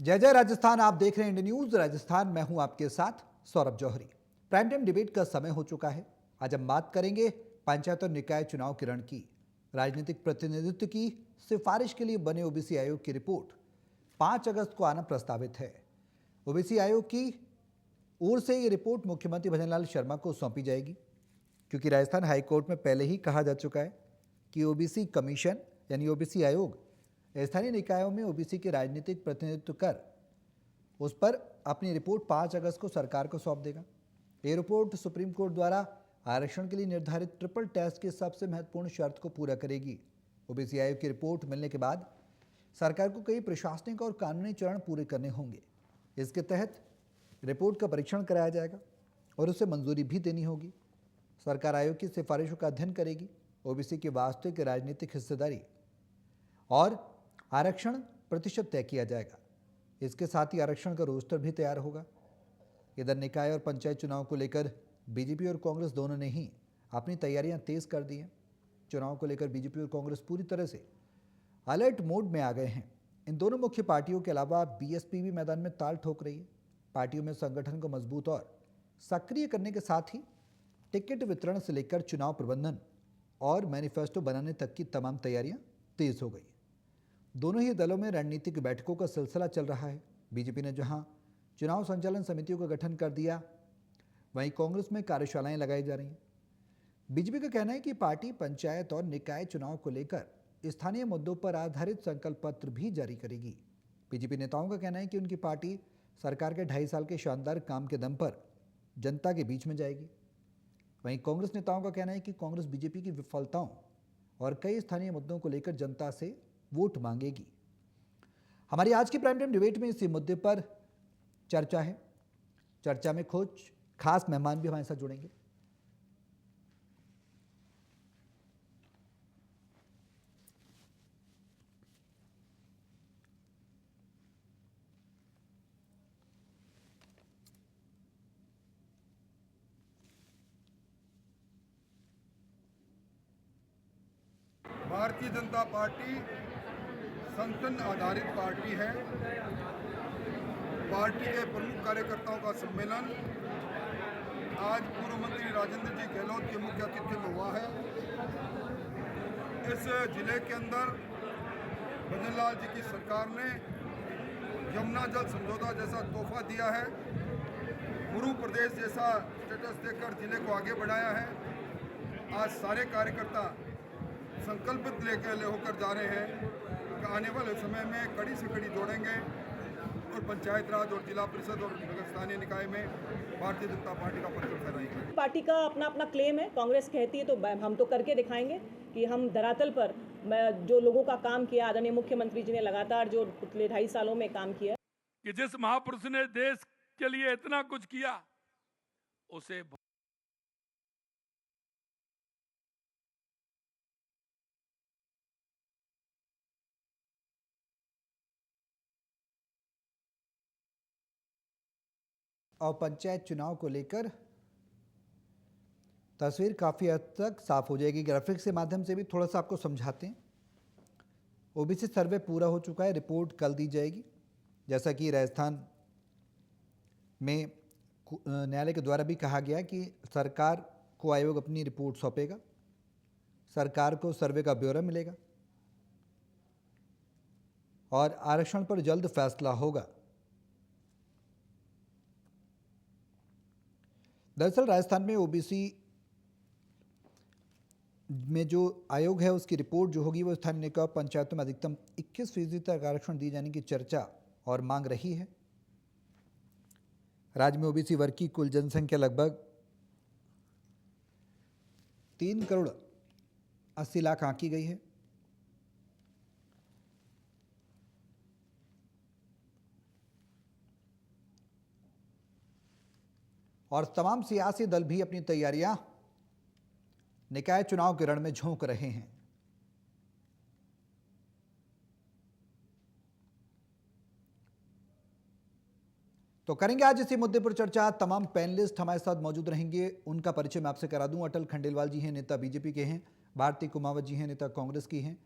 जय जय राजस्थान। आप देख रहे हैं इंडिया न्यूज राजस्थान। मैं हूं आपके साथ सौरभ जौहरी। प्राइम टाइम डिबेट का समय हो चुका है। आज हम बात करेंगे पंचायत और निकाय चुनाव के रण की। राजनीतिक प्रतिनिधित्व की सिफारिश के लिए बने ओबीसी आयोग की रिपोर्ट 5 अगस्त को आना प्रस्तावित है। ओबीसी आयोग की ओर से ये रिपोर्ट मुख्यमंत्री भजनलाल शर्मा को सौंपी जाएगी, क्योंकि राजस्थान हाईकोर्ट में पहले ही कहा जा चुका है कि ओबीसी कमीशन यानी ओबीसी आयोग स्थानीय निकायों में ओबीसी के राजनीतिक प्रतिनिधित्व कर उस पर अपनी रिपोर्ट 5 अगस्त को सरकार को सौंप देगा। ये रिपोर्ट सुप्रीम कोर्ट द्वारा आरक्षण के लिए निर्धारित ट्रिपल टेस्ट की सबसे महत्वपूर्ण शर्त को पूरा करेगी। ओबीसी आयोग की रिपोर्ट मिलने के बाद सरकार को कई प्रशासनिक और कानूनी चरण पूरे करने होंगे। इसके तहत रिपोर्ट का परीक्षण कराया जाएगा और उसे मंजूरी भी देनी होगी। सरकार आयोग की सिफारिशों का अध्ययन करेगी। ओबीसी की वास्तविक राजनीतिक हिस्सेदारी और आरक्षण प्रतिशत तय किया जाएगा। इसके साथ ही आरक्षण का रोस्टर भी तैयार होगा। इधर निकाय और पंचायत चुनाव को लेकर बीजेपी और कांग्रेस दोनों ने ही अपनी तैयारियां तेज कर दी हैं। चुनाव को लेकर बीजेपी और कांग्रेस पूरी तरह से अलर्ट मोड में आ गए हैं। इन दोनों मुख्य पार्टियों के अलावा बीएसपी भी मैदान में ताल ठोक रही है। पार्टियों में संगठन को मजबूत और सक्रिय करने के साथ ही टिकट वितरण से लेकर चुनाव प्रबंधन और मैनिफेस्टो बनाने तक की तमाम तैयारियां तेज हो गई। दोनों ही दलों में रणनीतिक बैठकों का सिलसिला चल रहा है। बीजेपी ने जहां चुनाव संचालन समितियों का गठन कर दिया, वहीं कांग्रेस में कार्यशालाएं लगाई जा रही हैं। बीजेपी का कहना है कि पार्टी पंचायत और निकाय चुनाव को लेकर स्थानीय मुद्दों पर आधारित संकल्प पत्र भी जारी करेगी। बीजेपी नेताओं का कहना है कि उनकी पार्टी सरकार के 2.5 साल के शानदार काम के दम पर जनता के बीच में जाएगी। वहीं कांग्रेस नेताओं का कहना है कि कांग्रेस बीजेपी की विफलताओं और कई स्थानीय मुद्दों को लेकर जनता से वोट मांगेगी। हमारी आज की प्राइम टाइम डिबेट में इसी मुद्दे पर चर्चा है। चर्चा में कुछ खास मेहमान भी हमारे साथ जुड़ेंगे। भारतीय जनता पार्टी संगठन आधारित पार्टी है। पार्टी के प्रमुख कार्यकर्ताओं का सम्मेलन आज पूर्व मंत्री राजेंद्र जी गहलोत के मुख्य आतिथ्य में हुआ है। इस जिले के अंदर भजनलाल जी की सरकार ने यमुना जल समझौता जैसा तोहफा दिया है, गुरु प्रदेश जैसा स्टेटस देकर जिले को आगे बढ़ाया है। आज सारे कार्यकर्ता संकल्पित लेकर होकर जा रहे हैं कि आने वाले समय में कड़ी से कड़ी जोड़ेंगे और पंचायत राज और जिला परिषद और स्थानीय निकाय में भारतीय जनता पार्टी का परचम फहराएंगे। पार्टी का अपना अपना क्लेम है। कांग्रेस कहती है तो हम तो करके दिखाएंगे कि हम धरातल पर जो लोगों का काम किया, आदरणीय मुख्यमंत्री जी ने लगातार जो पिछले 2.5 सालों में काम किया कि जिस महापुरुष ने देश के लिए इतना कुछ किया उसे और पंचायत चुनाव को लेकर तस्वीर काफ़ी हद तक साफ हो जाएगी। ग्राफिक्स के माध्यम से भी थोड़ा सा आपको समझाते हैं। ओबीसी सर्वे पूरा हो चुका है, रिपोर्ट कल दी जाएगी। जैसा कि राजस्थान में न्यायालय के द्वारा भी कहा गया कि सरकार को आयोग अपनी रिपोर्ट सौंपेगा, सरकार को सर्वे का ब्यौरा मिलेगा और आरक्षण पर जल्द फैसला होगा। दरअसल राजस्थान में ओबीसी में जो आयोग है उसकी रिपोर्ट जो होगी वो स्थानीय निकाय पंचायतों में अधिकतम 21% तक आरक्षण दिए जाने की चर्चा और मांग रही है। राज्य में ओबीसी वर्ग की कुल जनसंख्या लगभग 3 करोड़ 80 लाख आंकी गई है। और तमाम सियासी दल भी अपनी तैयारियां निकाय चुनाव के रण में झोंक रहे हैं। तो करेंगे आज इसी मुद्दे पर चर्चा। तमाम पैनलिस्ट हमारे साथ मौजूद रहेंगे। उनका परिचय मैं आपसे करा दूं। अटल खंडेलवाल जी हैं, नेता बीजेपी के हैं। भारती कुमावत जी हैं, नेता कांग्रेस की हैं।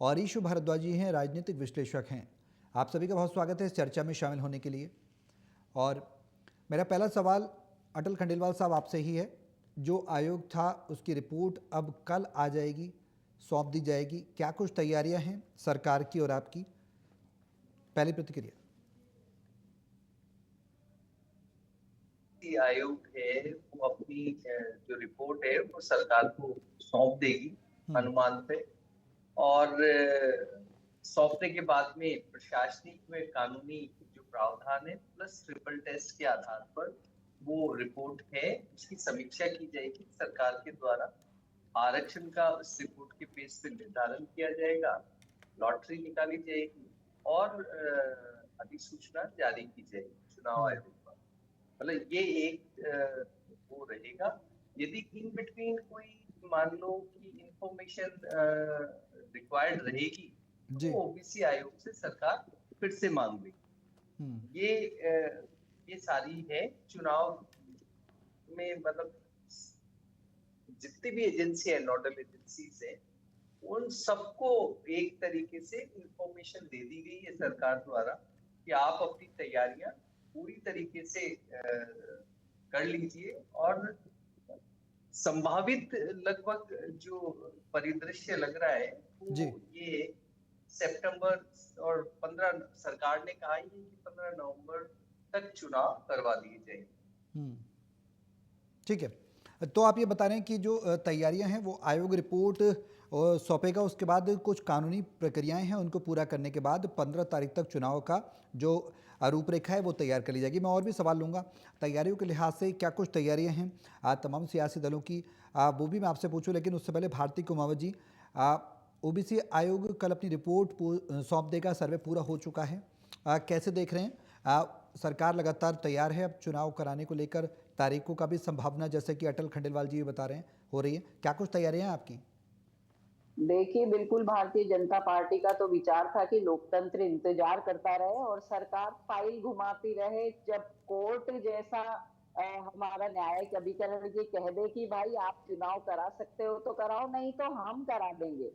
और ईशु भारद्वाज जी हैं, राजनीतिक विश्लेषक हैं। आप सभी का बहुत स्वागत है इस चर्चा में शामिल होने के लिए। और मेरा पहला सवाल अटल खंडेलवाल साहब आपसे ही है। जो आयोग था उसकी रिपोर्ट अब कल आ जाएगी, सौंप दी जाएगी, क्या कुछ तैयारियां हैं सरकार की और आपकी? पहली प्रतिक्रिया। आयोग है वो अपनी जो रिपोर्ट है वो सरकार को सौंप देगी अनुमान पे, और सौंपने के बाद में प्रशासनिक व कानूनी जो प्रावधान है प्लस ट्रिपल टेस्ट के आधार पर वो रिपोर्ट है उसकी समीक्षा की जाएगी सरकार के द्वारा। आरक्षण का उस रिपोर्ट के बेस पे निर्धारण किया जाएगा, लॉटरी निकाली जाएगी और अधिसूचना जारी की जाएगी चुनाव आयोग। मतलब ये एक वो रहेगा। यदि इन बिटवीन कोई मान लो कि इंफॉर्मेशन रिक्वायर्ड रहेगी तो ओबीसी आयोग से सरकार फिर से मांग लेगी। ये सारी है चुनाव में, मतलब जितनी भी एजेंसी है, नोडल एजेंसीज है, उन सबको एक तरीके से इंफॉर्मेशन दे दी गई है सरकार द्वारा कि आप अपनी तैयारियां पूरी तरीके से कर लीजिए। और संभावित लगभग जो परिदृश्य लग रहा है वो ये सितंबर और 15 सरकार ने कहा है कि 15 नवंबर तक चुनाव करवा दिए जाएंगे। ठीक है, तो आप ये बता रहे हैं कि जो तैयारियां हैं वो आयोग रिपोर्ट सौंपेगा, उसके बाद कुछ कानूनी प्रक्रियाएं हैं उनको पूरा करने के बाद 15 तारीख तक चुनाव का जो रूपरेखा है वो तैयार कर ली जाएगी। मैं और भी सवाल लूँगा तैयारियों के लिहाज से, क्या कुछ तैयारियां हैं तमाम सियासी दलों की, वो भी मैं आपसे पूछूं। लेकिन उससे पहले भारती कुमावत जी, ओबीसी आयोग कल अपनी रिपोर्ट सौंप देगा, सर्वे पूरा हो चुका है, कैसे देख रहे हैं? सरकार लगातार तैयार है अब चुनाव कराने को लेकर, तारीखों का भी संभावना जैसे कि अटल खंडेलवाल जी बता रहे हैं हो रही है, क्या कुछ तैयारियां हैं आपकी? देखिए, बिल्कुल भारतीय जनता पार्टी का तो विचार था कि लोकतंत्र इंतजार करता रहे और सरकार फाइल घुमाती रहे। जब कोर्ट जैसा हमारा न्यायिक अभिकरण ये कह दे कि भाई आप चुनाव करा सकते हो तो कराओ, नहीं तो हम करा देंगे।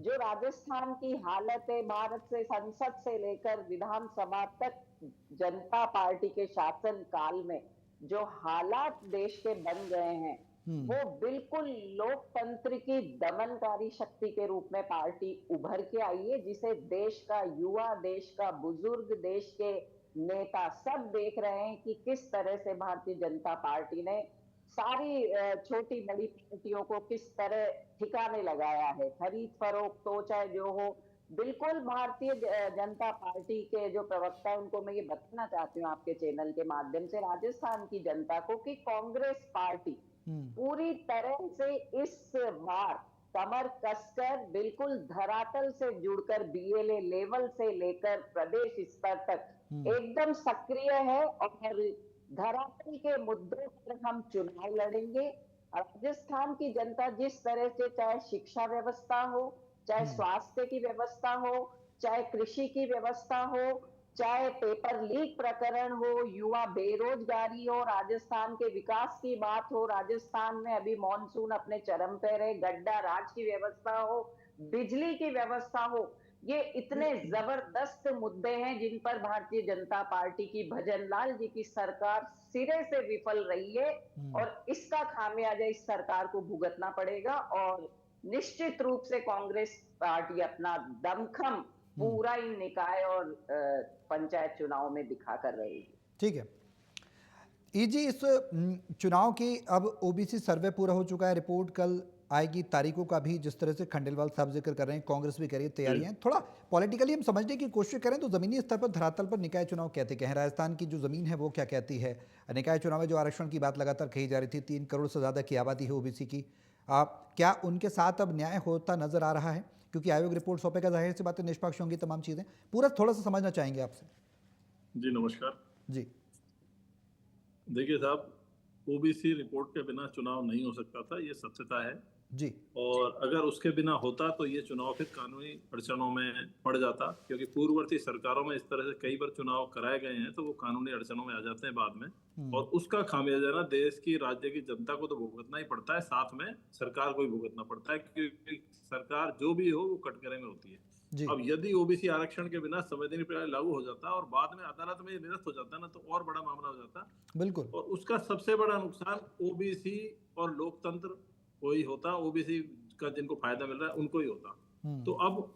जो राजस्थान की हालत है, भारत से संसद से लेकर विधानसभा तक जनता पार्टी के शासन काल में जो हालात देश के बन गए हैं वो बिल्कुल लोकतंत्र की दमनकारी शक्ति के रूप में पार्टी उभर के आई है, जिसे देश का युवा, देश का बुजुर्ग, देश के नेता सब देख रहे हैं कि किस तरह से भारतीय जनता पार्टी ने सारी छोटी बड़ी पार्टियों को किस तरह ठिकाने लगाया है। खरीद फरोख्त हो चाहे जो हो, बिल्कुल भारतीय जनता पार्टी के जो प्रवक्ता है उनको मैं ये बताना चाहती हूँ आपके चैनल के माध्यम से राजस्थान की जनता को कि कांग्रेस पार्टी पूरी तरह से इस बार कमर कसकर बिल्कुल धरातल से जुड़कर बीएलए लेवल से लेकर प्रदेश स्तर तक एकदम सक्रिय है और धरातल के मुद्दों पर हम चुनाव लड़ेंगे। राजस्थान की जनता जिस तरह से, चाहे शिक्षा व्यवस्था हो, चाहे स्वास्थ्य की व्यवस्था हो, चाहे कृषि की व्यवस्था हो, चाहे पेपर लीक प्रकरण हो, युवा बेरोजगारी हो, राजस्थान के विकास की बात हो, राजस्थान में अभी मॉनसून अपने चरम पे रहे, गड्ढा राज की व्यवस्था हो, बिजली की व्यवस्था हो, ये इतने जबरदस्त मुद्दे हैं जिन पर भारतीय जनता पार्टी की भजन लाल जी की सरकार सिरे से विफल रही है और इसका खामियाजा इस सरकार को भुगतना पड़ेगा। और निश्चित रूप से कांग्रेस पार्टी अपना दमखम पूरा इन निकाय और पंचायत चुनाव में दिखा कर रहेगी। ठीक है जी, इस चुनाव की अब ओबीसी सर्वे पूरा हो चुका है, रिपोर्ट कल आएगी, तारीखों का भी जिस तरह से खंडेलवाल साहब जिक्र कर रहे हैं, कांग्रेस भी कह रही है तैयारियां। थोड़ा पॉलिटिकली हम समझने की कोशिश करें तो जमीनी स्तर पर, धरातल पर निकाय चुनाव कहते क्या है, राजस्थान की जो जमीन है वो क्या कहती है? निकाय चुनाव में जो आरक्षण की बात लगातार कही जा रही थी, 3 करोड़ से ज्यादा की आबादी है ओबीसी की, क्या उनके साथ अब न्याय होता नजर आ रहा है? क्योंकि आयोग रिपोर्ट सौंपेगा, जाहिर सी बात है निष्पक्ष होंगी तमाम चीजें, पूरा थोड़ा सा समझना चाहेंगे आपसे। जी नमस्कार जी। देखिए साहब, ओबीसी रिपोर्ट के बिना चुनाव नहीं हो सकता था, ये सत्यता है जी। और अगर उसके बिना होता तो ये चुनाव फिर कानूनी अड़चनों में पड़ जाता, क्योंकि पूर्ववर्ती सरकारों में इस तरह से कई बार चुनाव कराए गए हैं तो वो कानूनी अड़चनों में आ जाते हैं बाद में, और उसका खामियाजा ना देश की, राज्य की जनता को तो भुगतना ही पड़ता है, साथ में सरकार को भी भुगतना पड़ता है, क्योंकि सरकार जो भी हो वो कटघरे में होती है। जी अब यदि ओबीसी आरक्षण के बिना संवैधानिक प्रणाली लागू हो जाता और बाद में अदालत में ये निरस्त हो जाता ना, तो और बड़ा मामला हो जाता। बिल्कुल। और उसका सबसे बड़ा नुकसान ओबीसी और लोकतंत्र को ही होता, ओबीसी का जिनको फायदा मिल रहा है उनको ही होता। तो अब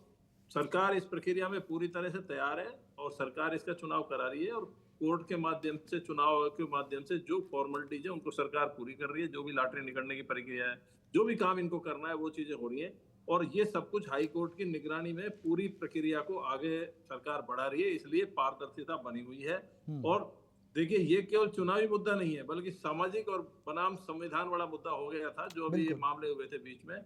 सरकार इस प्रक्रिया में पूरी तरह से तैयार है और सरकार इसका चुनाव करा रही है, और कोर्ट के माध्यम से, चुनाव के माध्यम से जो फॉर्मेलिटीज है उनको सरकार पूरी कर रही है। जो भी लॉटरी निकलने की प्रक्रिया है, जो भी काम इनको करना है, वो चीजें हो रही है। और ये सब कुछ हाई कोर्ट की निगरानी में पूरी प्रक्रिया को आगे सरकार बढ़ा रही है, इसलिए पारदर्शिता बनी हुई है। और देखिए, ये केवल चुनावी मुद्दा नहीं है, बल्कि सामाजिक और बनाम संविधान वाला मुद्दा हो गया था, जो अभी ये बिल्कुल। मामले हुए थे बीच में।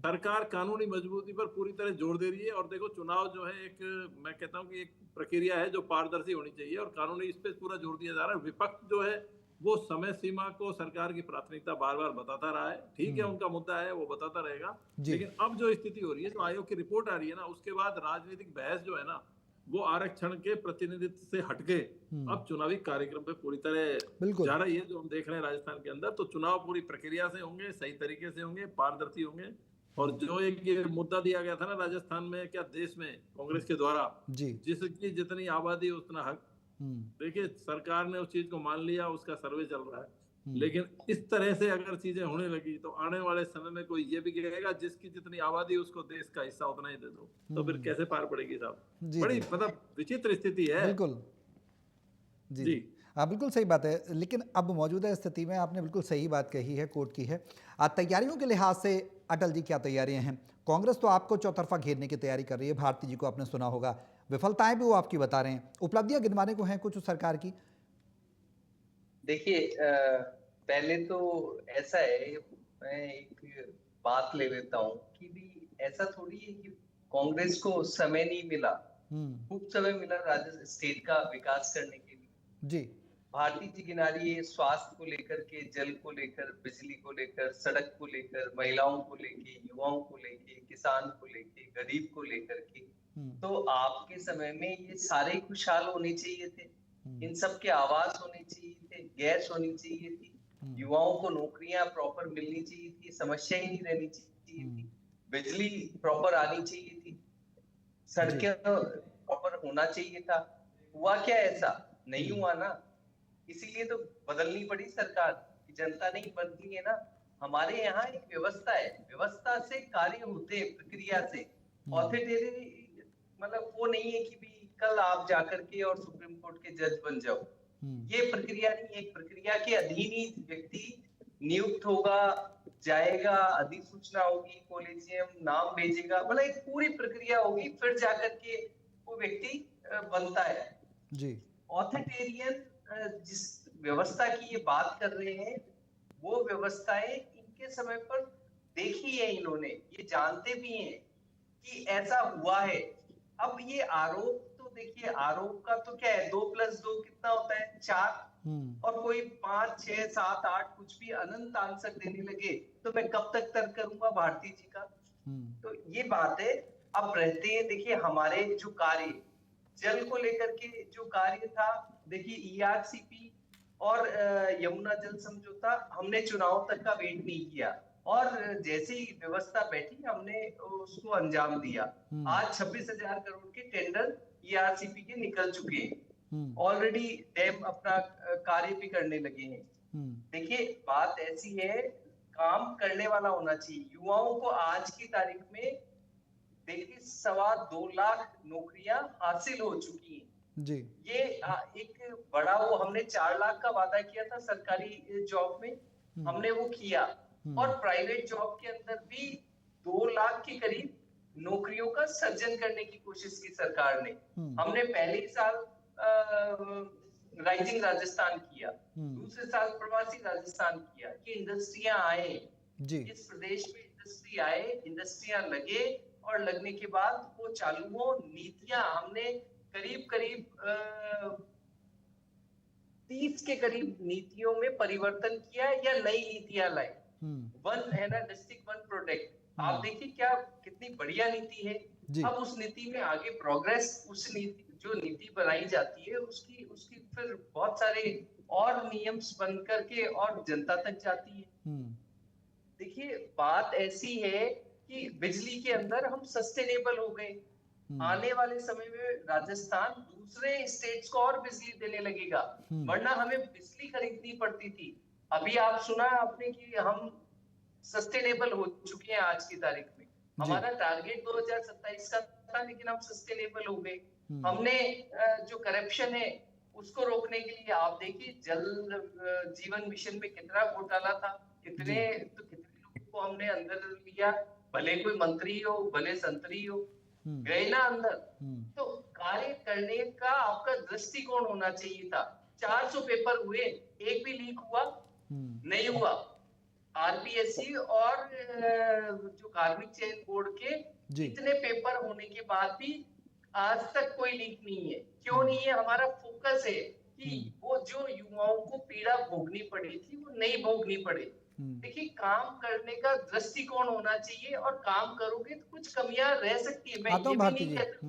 सरकार कानूनी मजबूती पर पूरी तरह जोर दे रही है। और देखो, चुनाव जो है एक, मैं कहता हूँ कि एक प्रक्रिया है जो पारदर्शी होनी चाहिए, और कानूनी इस पे पूरा जोर दिया जा रहा है। विपक्ष जो है वो समय सीमा को सरकार की प्राथमिकता बार बार बताता रहा है। ठीक है, उनका मुद्दा है, वो बताता रहेगा। जी। लेकिन अब जो स्थिति हो रही है, जो आयोग की रिपोर्ट आ रही है ना, उसके बाद राजनीतिक बहस जो है ना, वो आरक्षण के प्रतिनिधित्व से हटके अब चुनावी कार्यक्रम पे पूरी तरह बिल्कुल। जा रही है, जो हम देख रहे हैं राजस्थान के अंदर। तो चुनाव पूरी प्रक्रिया से होंगे, सही तरीके से होंगे, पारदर्शी होंगे। और जो एक ये मुद्दा दिया गया था ना राजस्थान में, क्या देश में कांग्रेस के द्वारा, जी। जिसकी जितनी आबादी उतना हक, देखिए सरकार ने उस चीज को मान लिया, उसका सर्वे चल रहा है। लेकिन इस तरह से अगर चीजें होने लगी तो आने वाले समय में कोई ये भी कहेगा जिसकी जितनी आबादी उसको देश का हिस्सा उतना ही दे दो, तो फिर कैसे पार पड़ेगी साहब? जी, बड़ी जी। मतलब विचित्र स्थिति है। बिल्कुल। जी जी। जी हाँ, बिल्कुल सही बात है। लेकिन अब मौजूदा स्थिति में आपने बिल्कुल सही बात कही है, कोर्ट की है। तैयारियों के लिहाज से अटल जी क्या तैयारियां हैं? कांग्रेस तो आपको चौतरफा घेरने की तैयारी कर रही है, भारती जी को आपने सुना होगा, विफलताएं भी वो आपकी बता रहे हैं, उपलब्धियां गिनवाने को हैं कुछ उस सरकार की? देखिए, पहले तो ऐसा है, मैं एक बात ले लेता हूँ कि भी ऐसा थोड़ी है कि कांग्रेस को समय नहीं मिला। खूब समय मिला राजस्थान स्टेट का विकास करने के लिए। जी। भारती जी गिना रही है स्वास्थ्य को लेकर के, जल को लेकर, बिजली को लेकर, सड़क को लेकर, महिलाओं को लेके, युवाओं को लेके, किसान को लेके, गरीब को लेकर के। तो आपके समय में ये सारे खुशहाल होने चाहिए थे, इन सब के आवास होने चाहिए थे, गैस होनी चाहिए थी, युवाओं को नौकरियां प्रॉपर मिलनी चाहिए थी, समस्या ही नहीं रहनी चाहिए थी, बिजली प्रॉपर आनी चाहिए थी, सड़कें प्रॉपर होना चाहिए था। हुआ क्या? ऐसा नहीं हुआ ना, इसीलिए तो बदलनी पड़ी सरकार कि जनता नहीं बदली है ना। हमारे यहाँ एक व्यवस्था है, व्यवस्था से कार्य होते हैं, प्रक्रिया से। ऑथोरिटेरियन मतलब वो नहीं है कि भी कल आप जाकर के और सुप्रीम कोर्ट के जज बन जाओ, ये प्रक्रिया नहीं है। एक प्रक्रिया के अधीन ही व्यक्ति नियुक्त होगा, जाएगा, अधिसूचना होगी, कॉलेजियम नाम भेजेगा, मतलब एक पूरी प्रक्रिया होगी, फिर जाकर के वो व्यक्ति बनता है। जी। ऑथोरिटेरियन जिस व्यवस्था की ये बात कर रहे हैं, वो व्यवस्थाएं इनके समय पर देखी है इन्होंने, ये जानते भी हैं कि ऐसा हुआ है। अब ये आरोप तो देखिए, आरोप का तो क्या है, 2+2 कितना होता है? 4। और कोई 5, 6, 7, 8 कुछ भी अनंत आंसर देने लगे तो मैं कब तक तर्क करूंगा भारती जी का? तो ये बात है। अब रहते हैं, देखिए हमारे जो कार्य जल को लेकर के जो कार्य था, देखिए ईआरसीपी और यमुना जल समझौता, हमने चुनाव तक का वेट नहीं किया और जैसे ही व्यवस्था बैठी हमने उसको अंजाम दिया। आज 26,000 करोड़ के टेंडर ईआरसीपी के निकल चुके हैं, ऑलरेडी डैम अपना कार्य भी करने लगे हैं। देखिए बात ऐसी है, काम करने वाला होना चाहिए। युवाओं को आज की तारीख में देखिए 2.25 लाख नौकरियां हासिल हो चुकी हैं। जी। ये एक बड़ा, वो हमने 4 लाख का वादा किया था सरकारी जॉब में, हमने वो किया। और प्राइवेट जॉब के अंदर भी 2 लाख के करीब नौकरियों का सृजन करने की कोशिश की सरकार ने। हमने पहले साल राइजिंग राजस्थान किया, दूसरे साल प्रवासी राजस्थान किया कि इंडस्ट्रियां आए, इस प्रदेश में इंडस्ट्री आए, इंडस्ट्रियां लगे और लगने के बाद वो चालू हो। नीतियां हमने करीब करीब 30 के करीब नीतियों में परिवर्तन किया या नई नीतियां लाई। वन है ना, डिस्ट्रिक्ट वन प्रोडक्ट, आप देखिए क्या कितनी बढ़िया नीति है। अब उस नीति में आगे प्रोग्रेस, उस नीति जो नीति बनाई जाती है उसकी फिर बहुत सारे और नियम्स बन करके और जनता तक जाती है। देखिए बात ऐसी है कि बिजली के अंदर हम सस्टेनेबल हो गए, आने वाले समय में राजस्थान दूसरे स्टेट्स को और बिजली देने लगेगा, वरना हमें बिजली खरीदनी पड़ती थी। अभी आप सुना आपने कि हम सस्टेनेबल हो चुके हैं आज की तारीख में। हमारा टारगेट 2027 का था, लेकिन हम सस्टेनेबल हो गए। हमने जो करप्शन है उसको रोकने के लिए आप देखिए जल जीवन मिशन में कितना घोटाला था, कितने लोगों को हमने अंदर लिया, भले कोई मंत्री हो भले संतरी हो, गए ना अंदर। तो कार्य करने का आपका दृष्टिकोण होना चाहिए था। 400 पेपर हुए, एक भी लीक हुआ नहीं हुआ। आरपीएससी और जो कार्मिक चयन बोर्ड के इतने पेपर होने के बाद भी आज तक कोई लीक नहीं है। क्यों नहीं है? हमारा फोकस है कि वो जो युवाओं को पीड़ा भोगनी पड़ी थी वो नहीं भोगनी पड़े। देखिए, काम करने का दृष्टिकोण होना चाहिए, और काम करोगे तो कुछ कमियां रह सकती है। मैं ये भी नहीं कहता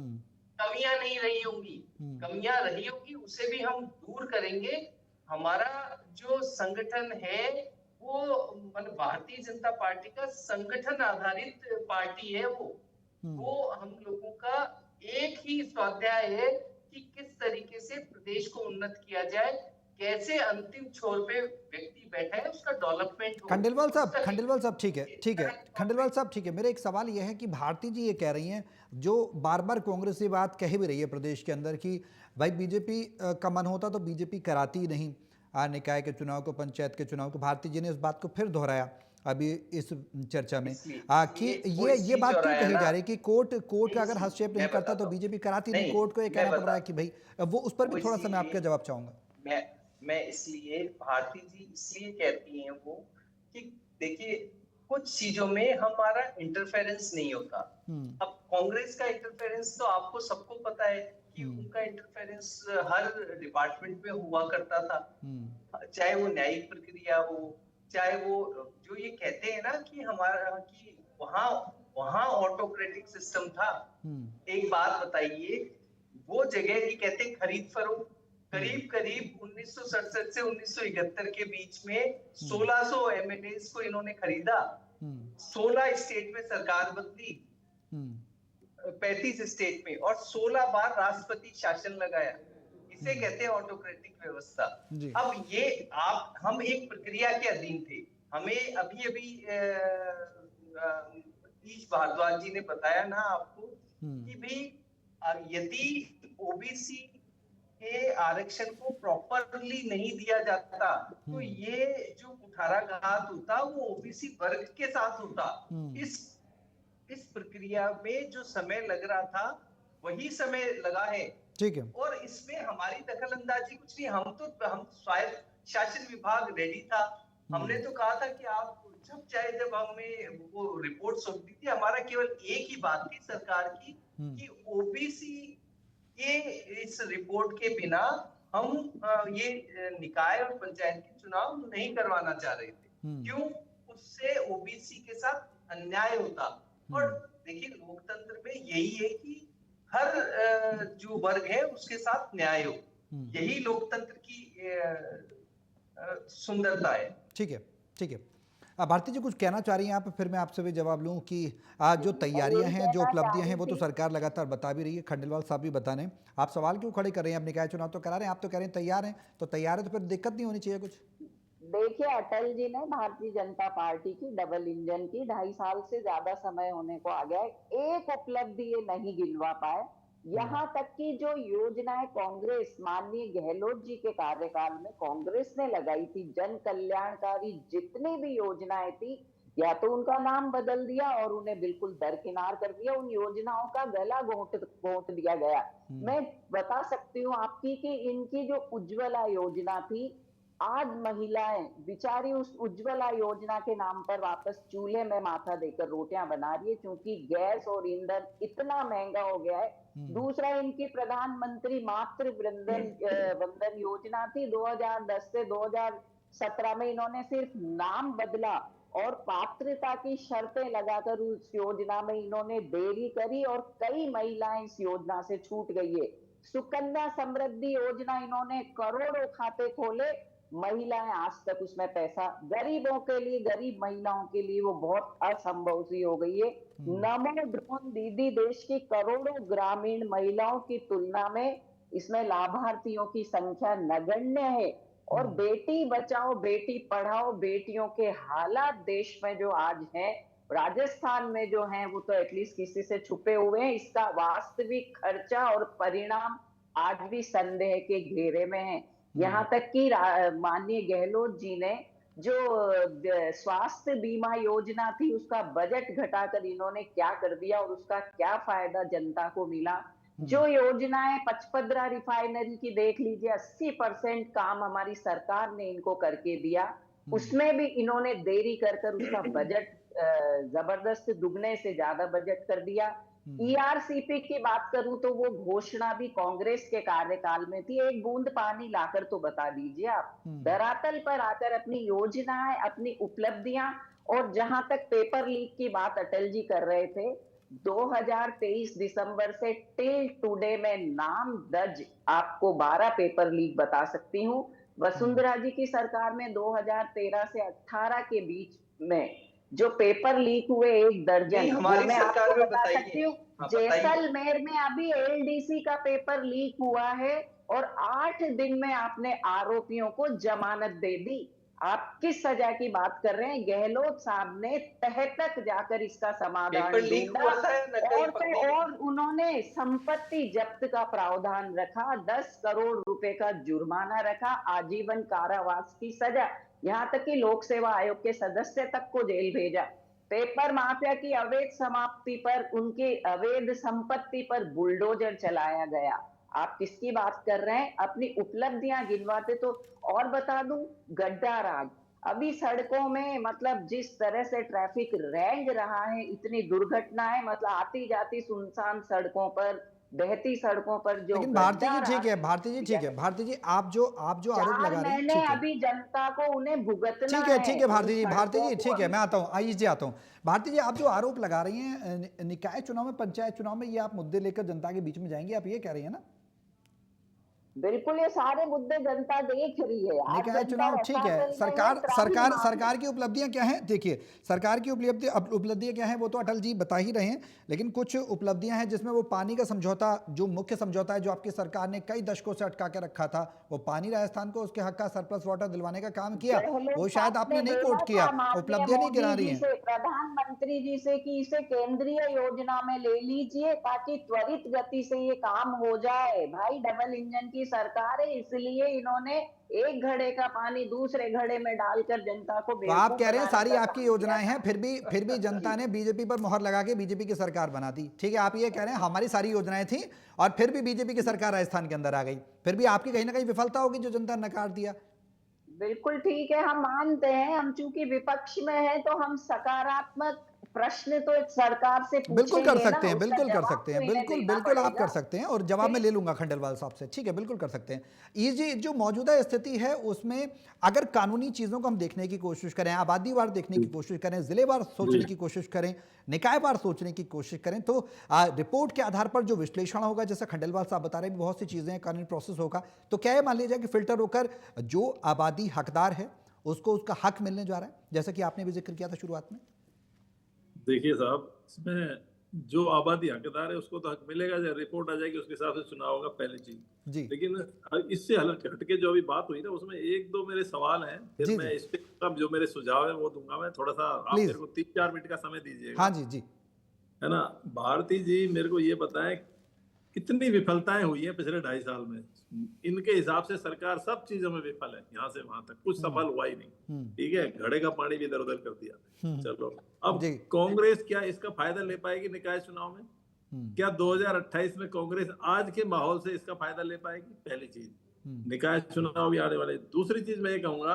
कमियां नहीं रही होंगी, कमियां रही होगी, उसे भी हम दूर करेंगे। हमारा जो संगठन है वो मतलब भारतीय जनता पार्टी का संगठन आधारित पार्टी है। वो हम लोगों का एक ही स्वाध्याय है कि किस तरीके से प्रदेश को उन्नत किया जाए, कैसे अंतिम छोर पे व्यक्ति बैठा है उसका डेवलपमेंट हो। खंडेलवाल साहब ठीक है खंडेलवाल साहब ठीक है। मेरा एक सवाल यह है कि भारती जी ये कह रही हैं, जो बार बार कांग्रेस ये बात कह भी रही है प्रदेश के अंदर, कि भाई बीजेपी का मन होता तो बीजेपी कराती ही नहीं निकाय के चुनाव को, पंचायत के चुनाव को। भारती जी ने इस बात को फिर दोहराया अभी इस चर्चा में कि ये बात क्यों कही जा रही है कि कोर्ट का अगर हस्तक्षेप नहीं करता तो बीजेपी कराती नहीं। कोर्ट को ये कहना पड़ रहा है कि भाई वो, उस पर भी थोड़ा सा मैं आपका जवाब चाहूंगा। मैं इसलिए भारती जी इसलिए कहती हैं वो कि देखिए कुछ चीजों में हमारा इंटरफेरेंस नहीं होता। अब कांग्रेस का इंटरफेरेंस तो आपको सबको पता है कि उनका इंटरफेरेंस हर डिपार्टमेंट में हुआ करता था, चाहे वो न्यायिक प्रक्रिया हो, चाहे वो जो ये कहते हैं ना कि हमारा कि वहां ऑटोक्रेटिक सिस्टम था। एक बात बताइए, वो जगह ही कहते हैं खरीद फरोख्त, करीब 1967 से 1971 के बीच में 1600 एमएलए को इन्होंने खरीदा। 16 स्टेट में सरकार बदली, 35 स्टेट में, और 16 बार राष्ट्रपति शासन लगाया। इसे कहते हैं ऑटोक्रेटिक व्यवस्था। अब ये हम एक प्रक्रिया के अधीन थे। हमें अभी ईश भारद्वाज जी ने बताया ना आपको कि भाई यदि ओबीसी के आरक्षण को प्रॉपरली नहीं दिया जाता तो ये जो कुठाराघात होता वो ओबीसी वर्ग के साथ होता। इस प्रक्रिया में जो समय लग रहा था वही समय लगा है, ठीक है, और इसमें हमारी दखल अंदाजी कुछ नहीं। हम स्वायत्त शासन विभाग रेडी था। हमने तो कहा था कि आप जब हमें वो रिपोर्ट सौंपी थी, हमारा केवल एक ही बात थी सरकार की कि ओबीसी के इस रिपोर्ट के बिना हम ये निकाय और पंचायत के चुनाव नहीं करवाना चाह रहे थे। क्यों? उससे ओबीसी के साथ अन्याय होता। और देखिए, लोकतंत्र में यही है कि हर जो वर्ग है उसके साथ न्याय हो, यही लोकतंत्र की सुंदरता है। ठीक है। भारती जी कुछ कहना चाह रही हैं आप? फिर मैं आपसे भी जवाब लूं कि जो तैयारियां हैं, जो उपलब्धियां हैं, वो तो सरकार लगातार बता भी रही है। खंडेलवाल साहब भी बता रहे हैं। आप सवाल क्यों खड़े कर रहे हैं? अब निकाय चुनाव तो करा रहे हैं, आप तो कह रहे हैं तैयार हैं, तो तैयार है तो फिर दिक्कत नहीं होनी चाहिए कुछ। देखिए, अटल जी ने भारतीय जनता पार्टी की डबल इंजन की 2.5 साल से ज्यादा समय होने को आ गया है, एक उपलब्धि ये नहीं गिनवा पाए। यहाँ तक कि जो योजनाएं कांग्रेस, माननीय गहलोत जी के कार्यकाल में कांग्रेस ने लगाई थी, जन कल्याणकारी जितनी भी योजनाएं थी, या तो उनका नाम बदल दिया और उन्हें बिल्कुल दरकिनार कर दिया, उन योजनाओं का गला घोंट दिया गया। मैं बता सकती हूँ आपकी कि इनकी जो उज्ज्वला योजना थी, आज महिलाएं बेचारी उस उज्ज्वला योजना के नाम पर वापस चूल्हे में माथा देकर रोटियां बना रही है, क्योंकि गैस और ईंधन इतना महंगा हो गया है। दूसरा, इनकी प्रधानमंत्री मातृ वंदन योजना थी, 2010 से 2017 में इन्होंने सिर्फ नाम बदला और पात्रता की शर्तें लगाकर उस योजना में इन्होंने देरी करी और कई महिलाएं इस योजना से छूट गई है। सुकन्या समृद्धि योजना, इन्होंने करोड़ों खाते खोले महिलाएं आज तक उसमें पैसा, गरीबों के लिए, गरीब महिलाओं के लिए वो बहुत असंभव सी हो गई है। नमो ड्रोन दीदी देश की करोड़ों ग्रामीण महिलाओं की तुलना में इसमें लाभार्थियों की संख्या नगण्य है। और बेटी बचाओ बेटी पढ़ाओ बेटियों के हालात देश में जो आज हैं, राजस्थान में जो हैं, वो तो एटलीस्ट किसी से छुपे हुए हैं। इसका वास्तविक खर्चा और परिणाम आज भी संदेह के घेरे में है। यहाँ तक कि माननीय गहलोत जी ने जो स्वास्थ्य बीमा योजना थी उसका बजट घटाकर इन्होंने क्या कर दिया और उसका क्या फायदा जनता को मिला। जो योजनाएं पचपदरा रिफाइनरी की देख लीजिए, 80% काम हमारी सरकार ने इनको करके दिया, उसमें भी इन्होंने देरी कर उसका बजट जबरदस्त दुगने से ज्यादा बजट कर दिया। ईआरसीपी की बात करूं तो वो घोषणा भी कांग्रेस के कार्यकाल में थी। एक बूंद पानी लाकर तो बता दीजिए आप, धरातल पर आकर अपनी योजनाएं, अपनी उपलब्धियां। और जहां तक पेपर लीक की बात अटल जी कर रहे थे, 2023 दिसंबर से टिल टुडे में नाम दर्ज आपको 12 पेपर लीक बता सकती हूँ। वसुंधरा जी की सरकार में 2013 से 18 के बीच में जो पेपर लीक हुए 1 दर्जन, हमारी मैं सरकार आपको में बता बताइए। सकती हूँ। हाँ, बताइए। जैसलमेर में अभी एलडीसी का पेपर लीक हुआ है और 8 दिन में आपने आरोपियों को जमानत दे दी। आप किस सजा की बात कर रहे हैं? गहलोत साहब ने तह तक जाकर इसका समाधान पेपर लीक ढूंढा हुआ था या नकली और पकड़ी? तो और उन्होंने संपत्ति जब्त का प्रावधान रखा, 10 करोड़ रुपए का जुर्माना रखा, आजीवन कारावास की सजा, यहाँ तक कि लोक सेवा आयोग के सदस्य तक को जेल भेजा। पेपर माफिया की अवैध समाप्ति पर, उनकी अवैध संपत्ति पर बुलडोजर चलाया गया। आप किसकी बात कर रहे हैं? अपनी उपलब्धियां गिनवाते तो। और बता दूं, गड्ढा राज अभी सड़कों में, मतलब जिस तरह से ट्रैफिक रेंग रहा है, इतनी दुर्घटनाएं, मतलब आती जाती सुनसान सड़कों पर, बहती सड़कों पर जो लेकिन भारती जी गड्ढा ठीक है, राज, भारती जी ठीक है, भारती जी आप जो आरोप 4 लगा रही हैं महीने ठीक है, अभी जनता को उन्हें भुगतना ठीक है उन भारती जी सड़कों ठीक को। है, मैं आता हूँ, आयुष जी आता हूँ। भारती जी आप जो आरोप लगा रही हैं निकाय चुनाव में, पंचायत चुनाव में, ये आप मुद्दे लेकर जनता के बीच में जाएंगे, आप ये कह रही हैं ना? बिल्कुल, ये सारे मुद्दे जनता देख रही है। आज निकाय जनता चुनाव ठीक है, रसातल में है, त्राही मार सरकार की उपलब्धियां क्या हैं? देखिए सरकार की उपलब्धियां क्या हैं वो तो अटल जी बता ही रहे हैं, लेकिन कुछ उपलब्धियां हैं जिसमें वो पानी का समझौता, जो मुख्य समझौता है जो आपकी सरकार ने कई दशकों से अटका के रखा था, वो पानी राजस्थान को उसके हक का सरप्लस वाटर दिलवाने का काम किया, वो शायद आपने नहीं कोट किया, उपलब्धियां नहीं गिना रही हैं। प्रधानमंत्री जी से कि इसे केंद्रीय योजना में ले लीजिए ताकि त्वरित गति से ये काम हो जाए। भाई डबल इंजन की सरकार है, इसलिए इन्होंने एक घड़े का पानी दूसरे घड़े में डालकर जनता को तो आप बेवकूफ कह रहे हैं बनाने सारी का आपकी काम योजनाएं किया हैं, फिर भी जनता ने बीजेपी पर मोहर लगा के बीजेपी की सरकार बना दी, ठीक है? आप ये कह रहे हैं हमारी सारी योजनाएं थी और फिर भी बीजेपी की सरकार राजस्थान के अंदर आ गई, फिर भी आपकी कहीं ना कहीं विफलता होगी जो जनता ने नकार दिया। बिल्कुल ठीक है, हम मानते हैं, हम चूंकि विपक्ष में हैं तो हम सकारात्मक प्रश्न तो एक सरकार से बिल्कुल कर पूछेंगे ना, सकते हैं, उसका बिल्कुल कर जवाब सकते तो हैं, इन्हें बिल्कुल देना बिल्कुल आप पड़ेगा। कर सकते हैं और जवाब मैं ले लूंगा खंडेलवाल साहब से, ठीक है? बिल्कुल कर सकते हैं। ये जी जो मौजूदा स्थिति है उसमें अगर कानूनी चीज़ों को हम देखने की कोशिश करें, आबादीवार देखने की कोशिश करें, जिलेवार सोचने की कोशिश करें, निकायवार सोचने की कोशिश करें, तो रिपोर्ट के आधार पर जो विश्लेषण होगा, जैसा खंडेलवाल साहब बता रहे हैं, बहुत सी चीज़ें हैं, कानूनी प्रोसेस होगा, तो क्या ये मान लिया जाए कि फिल्टर होकर जो आबादी हकदार है उसको उसका हक मिलने जा रहा है, जैसा कि आपने भी जिक्र किया था शुरुआत में? देखिए साहब, इसमें जो आबादी हकदार है उसको तो हक मिलेगा, जब रिपोर्ट आ जाएगी उसके हिसाब से चुनाव होगा, पहली चीज जी लेकिन इससे हटके जो अभी बात हुई ना, उसमें 1-2 मेरे सवाल हैं, फिर जी, मैं जी। इस पे अब जो मेरे सुझाव है वो दूंगा। मैं थोड़ा सा, आप Please। मेरे को 3-4 मिनट का समय दीजिएगा, हाँ जी जी है ना? भारती जी मेरे को ये बताएं, कितनी विफलताएं हुई हैं पिछले 2.5 साल में? इनके हिसाब से सरकार सब चीजों में विफल है, यहाँ से वहां तक कुछ सफल हुआ ही नहीं, ठीक है? घड़े का पानी भी इधर उधर कर दिया। चलो, अब जी। कांग्रेस क्या इसका फायदा ले पाएगी निकाय चुनाव में? क्या 2028 में कांग्रेस आज के माहौल से इसका फायदा ले पाएगी? पहली चीज, निकाय चुनाव भी आने वाले। दूसरी चीज मैं ये कहूंगा,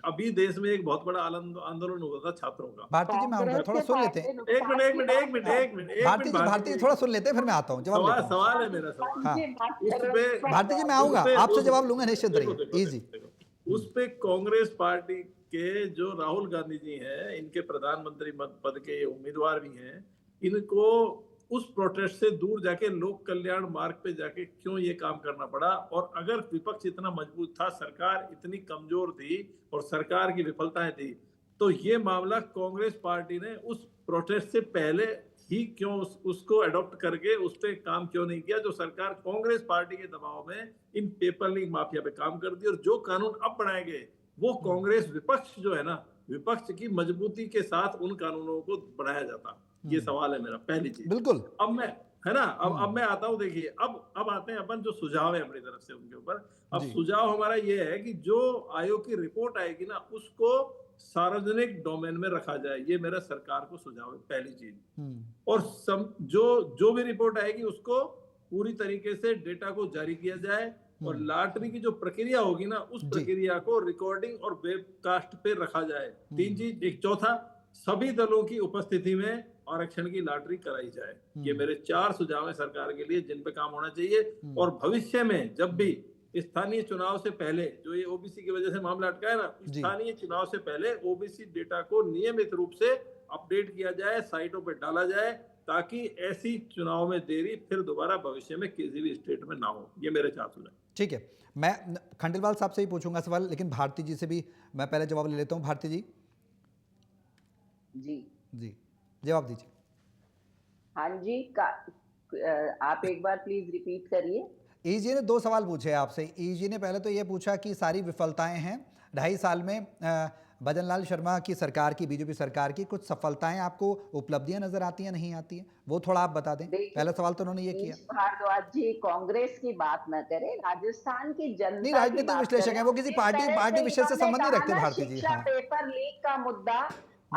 अभी देश में एक बहुत बड़ा आंदोलन हुआ था छात्रों का। भारती जी मैं आऊंगा, थोड़ा सुन लेते हैं। भारती जी थोड़ा सुन लेते हैं, फिर मैं आता हूँ, जवाब लेता हूँ। सवाल है मेरा सवाल। हाँ। उस पे भारती जी मैं आऊंगा, आपसे जवाब लूंगा, निश्चित रहिए। इजी। उस पे कांग्रेस पार्टी के जो राहुल गांधी जी हैं, इनके प्रधानमंत्री पद के उम्मीदवार भी हैं, इनको उस प्रोटेस्ट से दूर जाके लोक कल्याण मार्ग पे जाके क्यों ये काम करना पड़ा। और अगर विपक्ष इतना मजबूत था, सरकार इतनी कमजोर थी और सरकार की विफलताएं थी, तो ये मामला कांग्रेस पार्टी ने उस प्रोटेस्ट से पहले ही क्यों उसको अडॉप्ट करके उस पर काम क्यों नहीं किया, जो सरकार कांग्रेस पार्टी के दबाव में इन पेपर लीक माफिया पे काम कर दी। और जो कानून अब बनाए गए वो कांग्रेस विपक्ष जो है ना, विपक्ष की मजबूती के साथ उन कानूनों को बनाया जाता। ये सवाल है मेरा, पहली चीज। बिल्कुल। अब मैं, है ना, अब मैं आता हूँ, देखिए अब आते हैं अपन जो सुझाव है अपनी तरफ से उनके ऊपर। अब सुझाव हमारा ये है कि जो आयोग की रिपोर्ट आएगी ना, उसको सार्वजनिक डोमेन में रखा जाए। ये मेरा सरकार को सुझाव है, पहली चीज। और जो भी रिपोर्ट आएगी उसको पूरी तरीके से डेटा को जारी किया जाए, और लॉटरी की जो प्रक्रिया होगी ना, उस प्रक्रिया को रिकॉर्डिंग और वेबकास्ट पे रखा जाए। तीन चीज। एक चौथा, सभी दलों की उपस्थिति में आरक्षण की लॉटरी कराई जाए। ये मेरे 4 सुझाव हैं सरकार के लिए, जिन पे काम होना चाहिए। और भविष्य में जब भी स्थानीय चुनाव से पहले, जो ये ओबीसी की वजह से मामला अटका है ना, स्थानीय चुनाव से पहले ओबीसी डेटा को नियमित रूप से अपडेट किया जाए, साइटों पे डाला जाए, ताकि ऐसी चुनाव में देरी फिर दोबारा भविष्य में किसी भी स्टेट में ना हो। ये मेरे 4 सुझाव। ठीक है, मैं खंडेलवाल साहब से ही पूछूंगा सवाल, लेकिन भारती जी से भी मैं पहले जवाब ले लेता हूं। भारती जी जी जवाब दीजिए। हाँ जी, आप एक बार प्लीज रिपीट करिए। ईजी ने 2 सवाल पूछे आपसे। ईजी ने पहले तो ये पूछा कि सारी विफलताएं हैं 2.5 साल में, भजन लाल शर्मा की सरकार की, बीजेपी सरकार की कुछ सफलताएं आपको, उपलब्धियां नजर आती हैं, नहीं आती हैं? वो थोड़ा आप बता दें। पहला सवाल तो उन्होंने ये किया। भारद्वाज जी कांग्रेस की बात न करें, राजस्थान की जनता नहीं, राजनीतिक विश्लेषक है वो, किसी पार्टी विषय से संबंध नहीं रखते। भारती जी, शिक्षा पेपर लीक का मुद्दा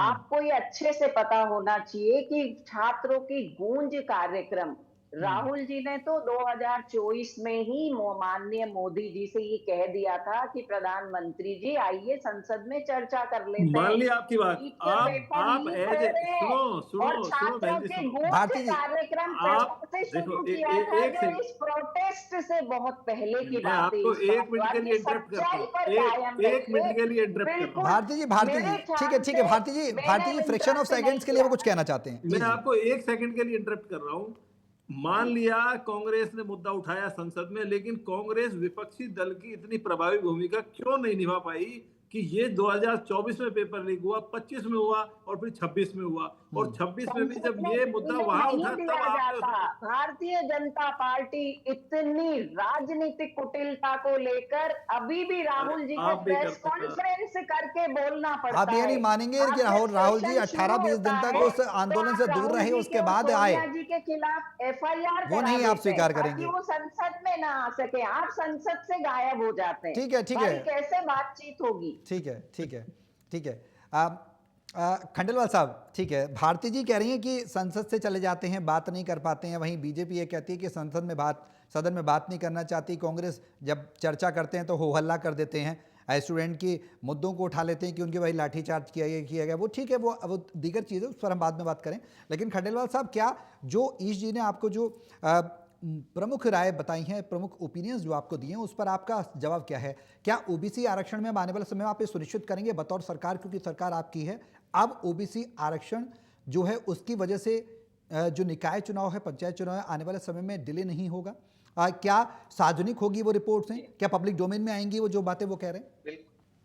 आपको ये अच्छे से पता होना चाहिए कि छात्रों की गूंज कार्यक्रम, राहुल जी ने तो 2024 में ही माननीय मोदी जी से ये कह दिया था कि प्रधानमंत्री जी आइए संसद में चर्चा कर लेते हैं। मान लिया आपकी बात। आप छात्रों के गूंज कार्यक्रम से शुरू किया था, जो इस प्रोटेस्ट से बहुत पहले की बात है। 1 मिनट के लिए इंटरप्ट करता हूं। 1 मिनट के लिए इंटरप्ट करता हूं। भारती जी ठीक है भारती जी फ्रैक्शन ऑफ सेकंड्स के लिए वो कुछ कहना चाहते हैं। मैं आपको 1 सेकंड के लिए इंटरप्ट कर रहा हूं। मान लिया कांग्रेस ने मुद्दा उठाया संसद में, लेकिन कांग्रेस विपक्षी दल की इतनी प्रभावी भूमिका क्यों नहीं निभा पाई कि ये 2024 में पेपर लीक हुआ, 25 में हुआ और फिर 26 में हुआ, और 26 में भी जब ये मुद्दा वहां उठा तब भारतीय जनता पार्टी इतनी राजनीतिक कुटिलता को लेकर अभी भी राहुल जी को प्रेस कॉन्फ्रेंस करके बोलना पड़ता है। आप ये नहीं मानेंगे कि राहुल जी 18-20 दिन तक उस आंदोलन से दूर रहे, उसके बाद आए, जी के खिलाफ FIR वो नहीं आप स्वीकार करेंगे, वो संसद में ना आ सके, आप संसद से गायब हो जाते हैं। ठीक है कैसे बातचीत होगी? ठीक है खंडेलवाल साहब, ठीक है। भारती जी कह रही हैं कि संसद से चले जाते हैं, बात नहीं कर पाते हैं। वहीं बीजेपी ये कहती है कि सदन में बात नहीं करना चाहती। कांग्रेस जब चर्चा करते हैं तो हो हल्ला कर देते हैं, स्टूडेंट की मुद्दों को उठा लेते हैं कि उनके भाई लाठीचार्ज किया गया। वो ठीक है, वो दीगर चीज़ें, उस पर हम बाद में बात करें। लेकिन खंडेलवाल साहब, क्या जो ईश जी ने आपको जो प्रमुख राय बताई हैं, प्रमुख ओपिनियंस जो आपको दिए हैं, उस पर आपका जवाब क्या है? क्या ओबीसी आरक्षण में आने वाले समय में आप ये सुनिश्चित करेंगे बतौर सरकार, क्योंकि सरकार आपकी है, अब ओबीसी आरक्षण जो है उसकी वजह से जो निकाय चुनाव है, पंचायत चुनाव है, आने वाले समय में डिले नहीं होगा? क्या सार्वजनिक होगी वो रिपोर्ट्स हैं? क्या पब्लिक डोमेन में आएंगी वो जो बातें वो कह रहे हैं? बिल्कुल,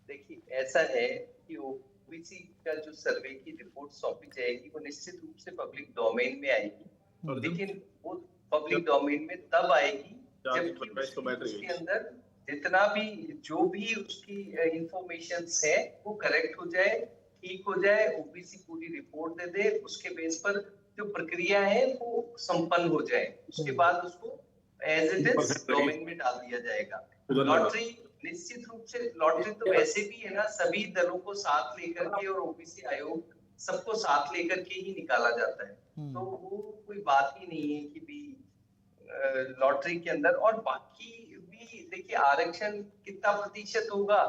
देखिए ऐसा है कि ओबीसी का जो सर्वे की रिपोर्ट सौंपी जाएगी वो निश्चित रूप से पब्लिक डोमेन में आएगी, लेकिन वो पब्लिक डोमेन में तब आएगी जबकि उसके अंदर जितना भी जो भी उसकी इंफॉर्मेशन है वो करेक्ट हो जाए, ठीक हो जाए, ओबीसी पूरी रिपोर्ट दे दे, उसके बेस पर जो प्रक्रिया है वो संपन्न हो जाए, उसके बाद उसको एज इट इज डोमेन में डाल दिया जाएगा। लॉटरी निश्चित रूप से, लॉटरी तो वैसे भी है ना, सभी दलों को साथ लेकर के और ओबीसी आयोग सबको साथ लेकर के ही निकाला जाता है, तो वो कोई बात ही नहीं है कि भी लॉटरी के अंदर। और बाकी भी देखिए, आरक्षण कितना प्रतिशत होगा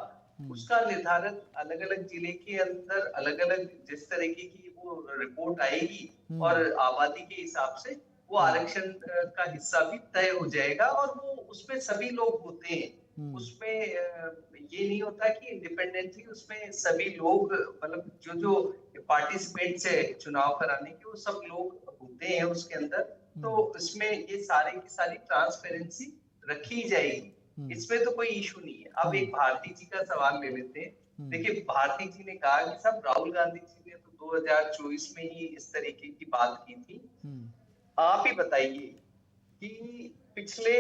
उसका निर्धारण अलग अलग जिले के अंदर अलग अलग जिस तरीके की वो रिपोर्ट आएगी और आबादी के हिसाब से वो आरक्षण का हिस्सा भी तय हो जाएगा, और वो उसमें सभी लोग होते हैं, उसमें ये नहीं होता कि इंडिपेंडेंटली उसमें सभी लोग, मतलब जो पार्टिसिपेंट्स है चुनाव कराने के, वो सब लोग होते हैं उसके अंदर, तो इसमें ये सारे की सारी ट्रांसपेरेंसी रखी जाएगी, इसमें तो कोई इशू नहीं है। अब एक भारती जी का सवाल ले लेते हैं। देखिए, भारती जी ने कहा कि सब राहुल गांधी जी ने तो 2024 में ही इस तरीके की बात की थी। आप ही बताइए कि पिछले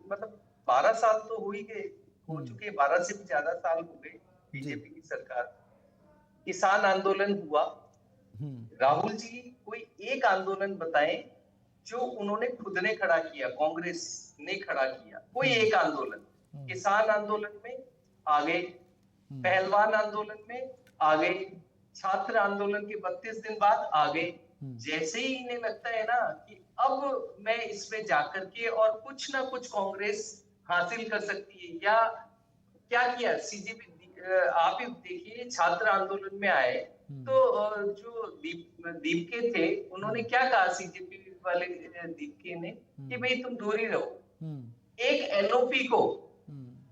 मतलब 12 साल तो हो ही गए, हो चुके, 12 से भी ज्यादा साल हो गए बीजेपी की सरकार। किसान आंदोलन हुआ, राहुल जी कोई एक आंदोलन बताएं जो उन्होंने खुद ने खड़ा किया, कांग्रेस ने खड़ा किया, कोई एक आंदोलन। किसान आंदोलन में आ गए, पहलवान आंदोलन में आ गए, छात्र आंदोलन के 32 दिन बाद आ गए। जैसे ही इन्हें लगता है ना कि अब मैं इसमें जाकर के और कुछ ना कुछ कांग्रेस हासिल कर सकती है, या क्या किया सीजेपी, आप ही देखिए, छात्र आंदोलन में आए तो जो दीप के थे, उन्होंने क्या कहा सीजेपी वाले दीप के ने कि भाई तुम दूर ही रहो। एक एनओपी को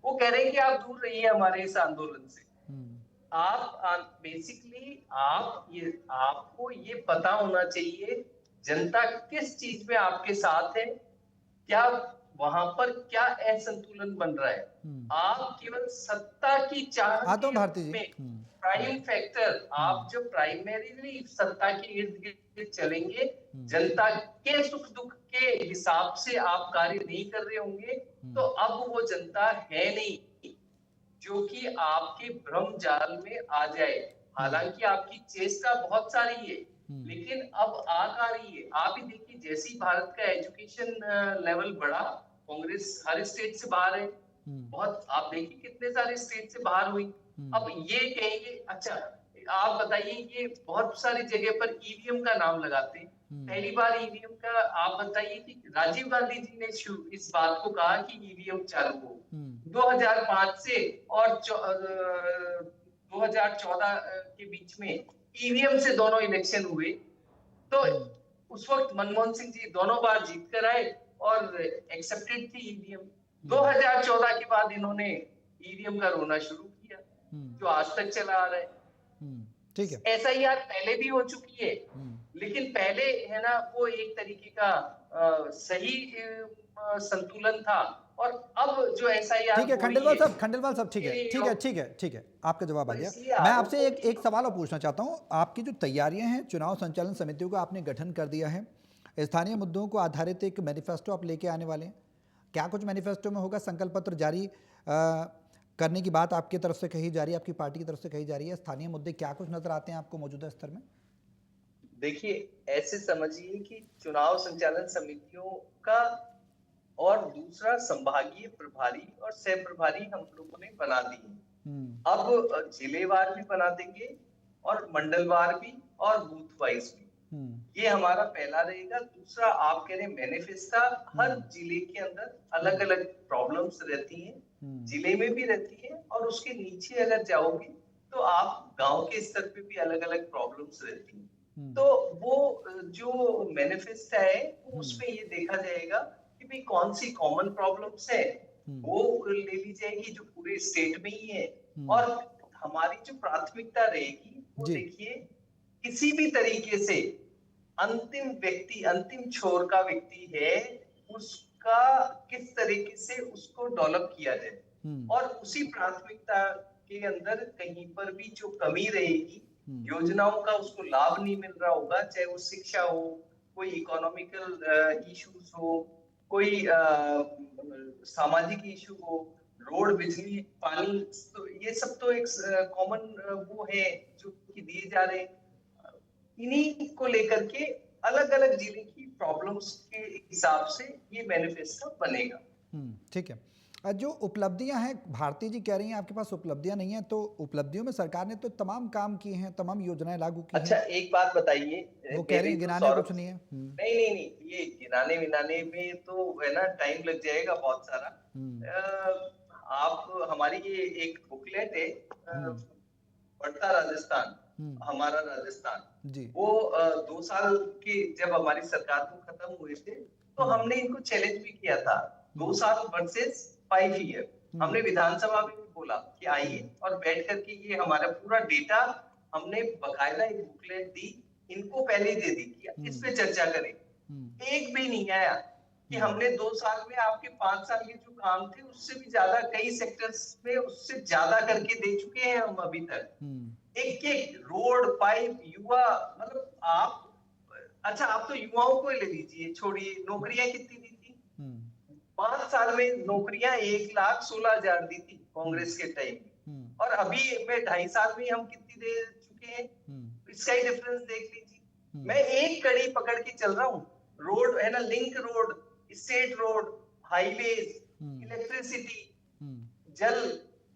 वो कह रहे हैं कि आप दूर रहिए हमारे इस आंदोलन से। आप बेसिकली आपको ये पता होना चाहिए जनता किस चीज में आपके साथ है, क्या वहां पर क्या असंतुलन बन रहा है। आप केवल सत्ता की चाह में प्राइम फैक्टर, आप जो प्राइमरीली सत्ता के इर्द गिर्द चलेंगे, जनता के सुख दुख के हिसाब से आप कार्य नहीं कर रहे होंगे, तो अब वो जनता है नहीं जो कि आपके भ्रम जाल में आ जाए। हालांकि आपकी चेष्टा बहुत सारी है, लेकिन अब आ रही है। आप ही देखिए, जैसे ही भारत का एजुकेशन लेवल बढ़ा, कांग्रेस हर स्टेट से बाहर है, बहुत, आप देखिए कितने सारे स्टेट से बाहर हुई। अब ये कहेंगे, अच्छा आप बताइए, ये बहुत सारी जगह पर ईवीएम का नाम लगाते हैं। पहली बार ईवीएम का आप बताइए कि राजीव गांधी जी ने इस बात को कहा कि ईवीएम चालू हो। 2005 से और 2014 के बीच में ईवीएम से दोनों इलेक्शन हुए, तो उस वक्त मनमोहन सिंह जी दोनों बार जीत कर आए और एक्सेप्टेड थी ईवीएम। 2014 के बाद इन्होंने ईवीएम का रोना शुरू किया, जो आज तक चला आ रहा है। ठीक है, ऐसा ही यार पहले भी हो चुकी है, लेकिन पहले है ना वो एक तरीके का सही संतुलन था, और अब जो ऐसा यार, ठीक है खंडेलवाल साहब, ठीक है, आपका जवाब आ गया। मैं आपसे एक सवाल और पूछना चाहता हूं। आपकी जो तैयारियां हैं, चुनाव संचालन समितियों का आपने गठन कर दिया है, स्थानीय मुद्दों को आधारित एक मैनिफेस्टो आप लेके आने वाले हैं, क्या कुछ मैनिफेस्टो में होगा? संकल्प पत्र जारी करने की बात आपकी तरफ से कही जा रही है, आपकी पार्टी की तरफ से कही जा रही है, स्थानीय मुद्दे क्या कुछ नजर आते हैं आपको मौजूदा स्तर में? देखिए, ऐसे समझिए कि चुनाव संचालन समितियों का और दूसरा संभागीय प्रभारी और सह प्रभारी हम लोगों ने बना दिए। अब जिलेवार भी बना देंगे और मंडलवार भी और बूथ वाइज भी। ये हमारा पहला रहेगा। दूसरा, आप कह रहे मैनिफेस्टो, हर जिले के अंदर अलग अलग प्रॉब्लम्स रहती हैं, जिले में भी रहती है, और उसके नीचे अगर जाओगे तो आप गांव के स्तर पे भी अलग अलग प्रॉब्लम्स रहती हैं। तो वो जो मैनिफेस्टो है उसमें ये देखा जाएगा कि भाई कौन सी कॉमन प्रॉब्लम्स है, वो ले ली जाएगी जो पूरे स्टेट में ही है, और हमारी जो प्राथमिकता रहेगी वो देखिए, किसी भी तरीके से अंतिम व्यक्ति, अंतिम छोर का व्यक्ति है, उसका किस तरीके से उसको डेवलप किया जाए, और उसी प्राथमिकता के अंदर कहीं पर भी जो कमी रहेगी, योजनाओं का उसको लाभ नहीं मिल रहा होगा, चाहे वो शिक्षा हो, कोई इकोनॉमिकल इश्यूज हो, कोई सामाजिक इशू हो, रोड, बिजली, पानी, तो ये सब तो एक कॉमन वो है जो कि दिए जा रहे हैं। इन्हीं को लेकर के अलग अलग जिले की प्रॉब्लम्स के हिसाब से ये मैनिफेस्टो बनेगा। ठीक है। जो उपलब्धियां हैं, भारती जी कह रही हैं आपके पास उपलब्धियां नहीं है, तो उपलब्धियों में सरकार ने तो तमाम काम किए हैं, तमाम योजनाएं लागू की अच्छा, हैं। एक बात बताइए, वो कह रही है गिनाने कुछ नहीं है। नहीं, ये गिनाने विनाने में तो है ना टाइम लग जाएगा बहुत सारा। आप हमारी ये एक बुकलेट है, बढ़ता राजस्थान, हमारा राजस्थान जी, वो 2 साल की जब हमारी सरकार को खत्म हुए थे, तो हमने इनको चैलेंज भी किया था, 2 साल वर्सेस 5 ईयर। हमने विधानसभा में भी बोला कि आइए और बैठ करके ये हमारा पूरा डेटा, हमने बकायदा एक बुकलेट दी इनको पहले दे दी कि इस पे चर्चा करें। एक भी नहीं आया कि हमने 2 साल में आपके 5 साल के जो काम थे उससे भी ज्यादा कई सेक्टर्स में उससे ज्यादा करके दे चुके हैं हम अभी तक। एक एक रोड, पाइप, युवा, मतलब आप, अच्छा आप तो युवाओं को ले लीजिए, छोड़िए, नौकरियां कितनी दी थी? 5 साल में नौकरियां 1,16,000 दी थी कांग्रेस के टाइम में, और अभी में 2.5 साल में हम कितनी दे चुके हैं? इसका ही डिफरेंस देख लीजिए। मैं एक कड़ी पकड़ के चल रहा हूँ, रोड है ना, link road, state road, highways, electricity, जल,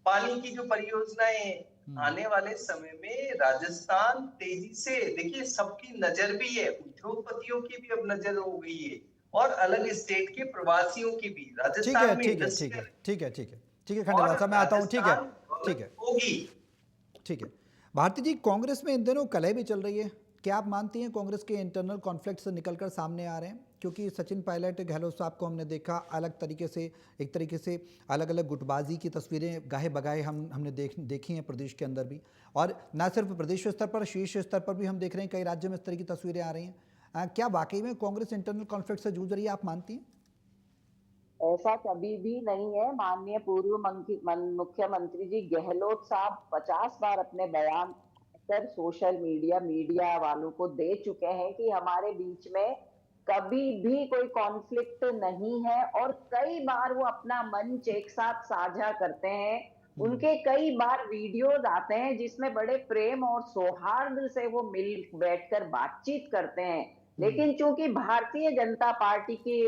पानी की जो परियोजनाएं, आने वाले समय में राजस्थान तेजी से, देखिए सबकी नजर भी है, उद्योगपतियों की भी अब नजर हो गई है, और अलग स्टेट के प्रवासियों की भी, राजस्थान में इंडस्ट्रियल, ठीक है खंडेलवाल साहब, मैं आता हूँ। ठीक है होगी। ठीक है भारती जी, कांग्रेस में इन दिनों कलह भी चल रही है। क्या आप मानती हैं कांग्रेस के इंटरनल कॉन्फ्लिक्ट से निकलकर सामने आ रहे हैं? क्योंकि सचिन पायलट, गहलोत साहब को हमने देखा अलग तरीके से, एक तरीके से अलग अलग गुटबाजी की तस्वीरें गाहे बगाए हमने देखी हैं प्रदेश के अंदर भी, और न सिर्फ प्रदेश स्तर पर, शीर्ष स्तर पर भी हम देख रहे हैं कई राज्यों में इस तरह की तस्वीरें आ रही हैं। क्या वाकई में कांग्रेस इंटरनल कॉन्फ्लिक्ट से जूझ रही है, आप मानती हैं? ऐसा कभी भी नहीं है। माननीय पूर्व मुख्यमंत्री जी गहलोत साहब 50 बार अपने बयान कर सोशल मीडिया वालों को दे चुके हैं कि हमारे बीच में कभी भी कोई कॉन्फ्लिक्ट नहीं है, और कई बार वो अपना मंच एक साथ साझा करते हैं। उनके कई बार वीडियोज आते हैं जिसमें बड़े प्रेम और सौहार्द से वो मिल बैठकर बातचीत करते हैं। लेकिन चूंकि भारतीय जनता पार्टी के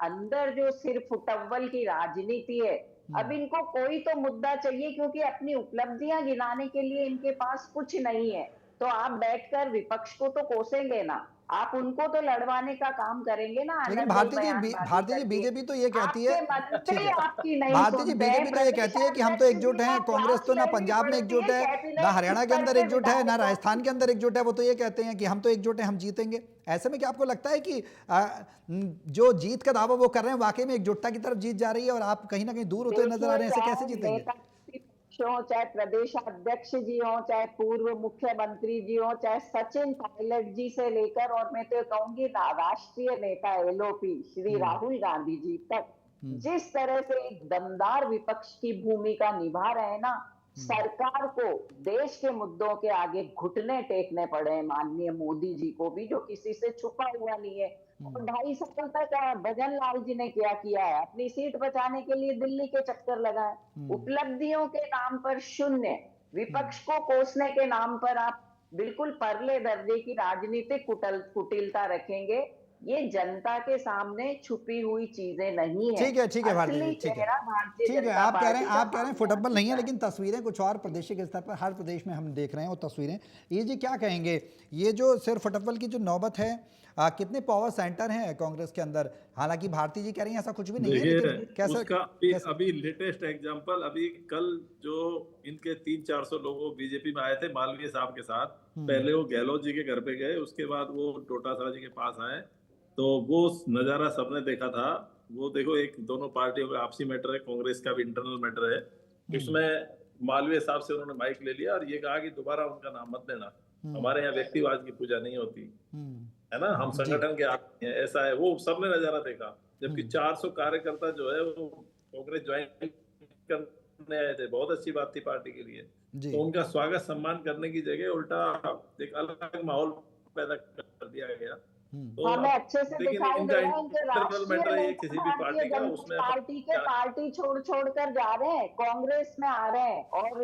अंदर जो सिर्फ फुटअव्वल की राजनीति है, अब इनको कोई तो मुद्दा चाहिए, क्योंकि अपनी उपलब्धियां गिनाने के लिए इनके पास कुछ नहीं है। तो आप बैठकर विपक्ष को तो कोसेंगे ना, आप उनको तो लड़वाने का काम करेंगे ना। लेकिन भारती जी बीजेपी तो ये कहती है, ठीक है भारती जी, बीजेपी तो ये कहती है कि हम तो एकजुट हैं, कांग्रेस तो ना पंजाब में एकजुट है, ना हरियाणा के अंदर एकजुट है, ना राजस्थान के अंदर एकजुट है। वो तो ये कहते हैं कि हम तो एकजुट हैं, हम जीतेंगे। ऐसे में क्या आपको लगता है कि जो जीत का दावा वो कर रहे हैं वाकई में एकजुटता की तरफ जीत जा रही है, और आप कहीं ना कहीं दूर होते नजर आ रहे हैं? ऐसे कैसे जीतेंगे? हो, चाहे प्रदेश अध्यक्ष जी हो, चाहे पूर्व मुख्यमंत्री जी हो, चाहे सचिन पायलट जी से लेकर, और मैं तो कहूंगी राष्ट्रीय नेता एलओपी श्री राहुल गांधी जी तक, जिस तरह से एक दमदार विपक्ष की भूमिका निभा रहे हैं ना, सरकार को देश के मुद्दों के आगे घुटने टेकने पड़े हैं। माननीय मोदी जी को भी, जो किसी से छुपा हुआ नहीं है। और 2.5 साल तक भजन लाल जी ने क्या किया है? अपनी सीट बचाने के लिए दिल्ली के चक्कर लगाए, उपलब्धियों के नाम पर शून्य, विपक्ष को कोसने के नाम पर आप बिल्कुल परले दर्जे की राजनीतिक कुटिलता रखेंगे। ये जनता के सामने छुपी हुई चीजें नहीं है। ठीक है भारती जी, ठीक है आप कह रहे हैं फुटबॉल नहीं है, लेकिन तस्वीरें कुछ और प्रादेशिक स्तर पर हर प्रदेश में हम देख रहे हैं वो तस्वीरें। ये जी क्या कहेंगे, ये जो सिर्फ फुटबॉल की जो नौबत है, कितने पावर सेंटर हैं कांग्रेस के अंदर? हालांकि भारती जी कह रही हैं ऐसा कुछ भी नहीं है, लेकिन कैसे? अभी लेटेस्ट एग्जांपल, अभी कल जो इनके 300-400 लोग बीजेपी में आए थे मालवीय साहब के साथ, पहले वो गहलोत जी के घर पे गए, उसके बाद वो डोटासरा जी के पास आए, तो वो नजारा सबने देखा था। वो देखो, एक दोनों पार्टियों का आपसी मैटर है, कांग्रेस का भी इंटरनल मैटर है। इसमें मालवीय साहब से उन्होंने माइक ले लिया और ये कहा कि दोबारा उनका नाम मत लेना, हमारे यहाँ व्यक्तिवाद की पूजा नहीं होती है ना, हम संगठन के आदमी हैं, ऐसा है। वो सबने नजारा देखा, जबकि 400 कार्यकर्ता जो है वो कांग्रेस ज्वाइन करने आए थे। बहुत अच्छी बात थी पार्टी के लिए, तो उनका स्वागत सम्मान करने की जगह उल्टा एक अलग माहौल पैदा कर दिया गया। तो हमें अच्छे से दिखाई दे रहा है कि राष्ट्रीय किसी भी पार्टी का उसमें पार्टी छोड़ कर जा रहे हैं, कांग्रेस में आ रहे हैं, और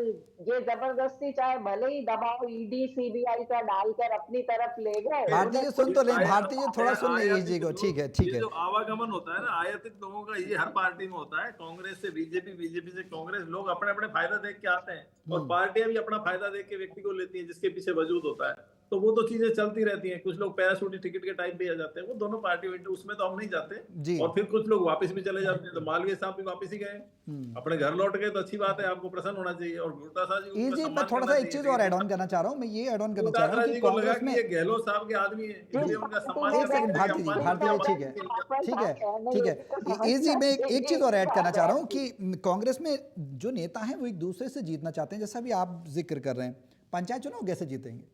ये जबरदस्ती चाहे भले ही दबाव ईडी सीबीआई का डालकर अपनी तरफ ले गए। भारतीय सुन तो ले, भारतीय थोड़ा सुन ले जी को, ठीक है। जो आवागमन होता है ना आयातित लोगों का, ये हर पार्टी में होता है। कांग्रेस से बीजेपी, बीजेपी से कांग्रेस, लोग अपने अपने फायदा देख के आते हैं, और पार्टियां भी अपना फायदा देख के व्यक्ति को लेती है जिसके पीछे वजूद होता है। तो वो तो चीजें चलती रहती हैं। कुछ लोग पैराशूट टिकट के टाइम पे आ जाते हैं, वो दोनों पार्टियों, उसमें तो हम नहीं जाते। और फिर कुछ लोग वापस भी चले जाते हैं। तो मालवीय साहब भी वापस ही गए, अपने घर लौट गए, तो अच्छी बात है, आपको प्रसन्न होना चाहिए। और डोटासरा जी जी मैं थोड़ा सा एक चीज और ऐड ऑन करना चाह रहा हूँ, मैं ये ऐड ऑन करना चाह रहा हूँ कि कांग्रेस में ये गहलोत साहब के आदमी है, इसलिए उनका सम्मान। एक सेकंड भारती जी, ठीक है जी, मैं एक चीज और ऐड करना चाह रहा हूँ कि कांग्रेस में जो नेता हैं वो एक दूसरे से जीतना चाहते हैं, जैसा भी आप जिक्र कर रहे हैं। पंचायत चुनाव कैसे जीतेंगे?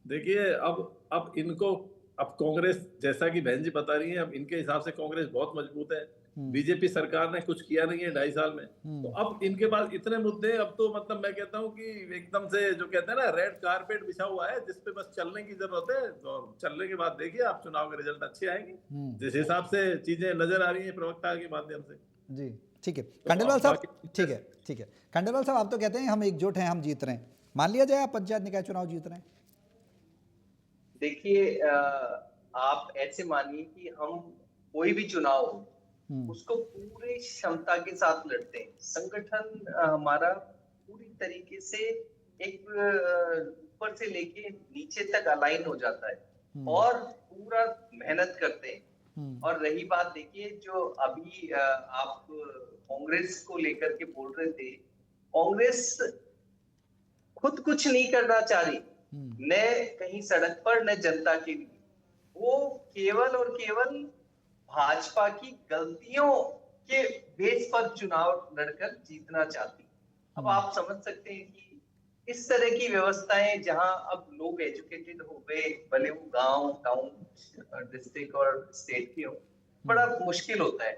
देखिए अब इनको, अब कांग्रेस, जैसा कि बहन जी बता रही है, अब इनके हिसाब से कांग्रेस बहुत मजबूत है। बीजेपी सरकार ने कुछ किया नहीं है 2.5 साल में, तो अब इनके पास इतने मुद्दे, अब तो मतलब मैं कहता हूँ कि एकदम से जो कहते हैं ना, रेड कारपेट बिछा हुआ है, जिसपे बस चलने की जरूरत है। तो चलने के बाद देखिए आप, चुनाव के रिजल्ट अच्छे आएंगे जिस हिसाब से चीजें नजर आ रही है प्रवक्ता के माध्यम से। जी ठीक है तो खंडेलवाल साहब, बाकी- ठीक है ठीक है खंडेलवाल साहब, आप तो कहते हैं हम एकजुट हैं, हम जीत रहे हैं। मान लिया जाए आप पंचायत निकाय चुनाव जीत रहे हैं? देखिए, आप ऐसे मानिए कि हम कोई भी चुनाव हो, उसको पूरी क्षमता के साथ लड़ते हैं। संगठन हमारा पूरी तरीके से एक ऊपर से लेके नीचे तक अलाइन हो जाता है और पूरा मेहनत करते हैं। और रही बात, देखिए जो अभी आप कांग्रेस को लेकर के बोल रहे थे, कांग्रेस खुद कुछ नहीं करना चाह रही, न कहीं सड़क पर न जनता के लिए। वो केवल और केवल भाजपा की गलतियों के बेस पर चुनाव लड़कर जीतना चाहती। अब आप समझ सकते हैं कि इस तरह की व्यवस्थाएं जहां अब लोग एजुकेटेड हो गए, भले वो गांव, टाउन, डिस्ट्रिक्ट और स्टेट के हो, बड़ा मुश्किल होता है।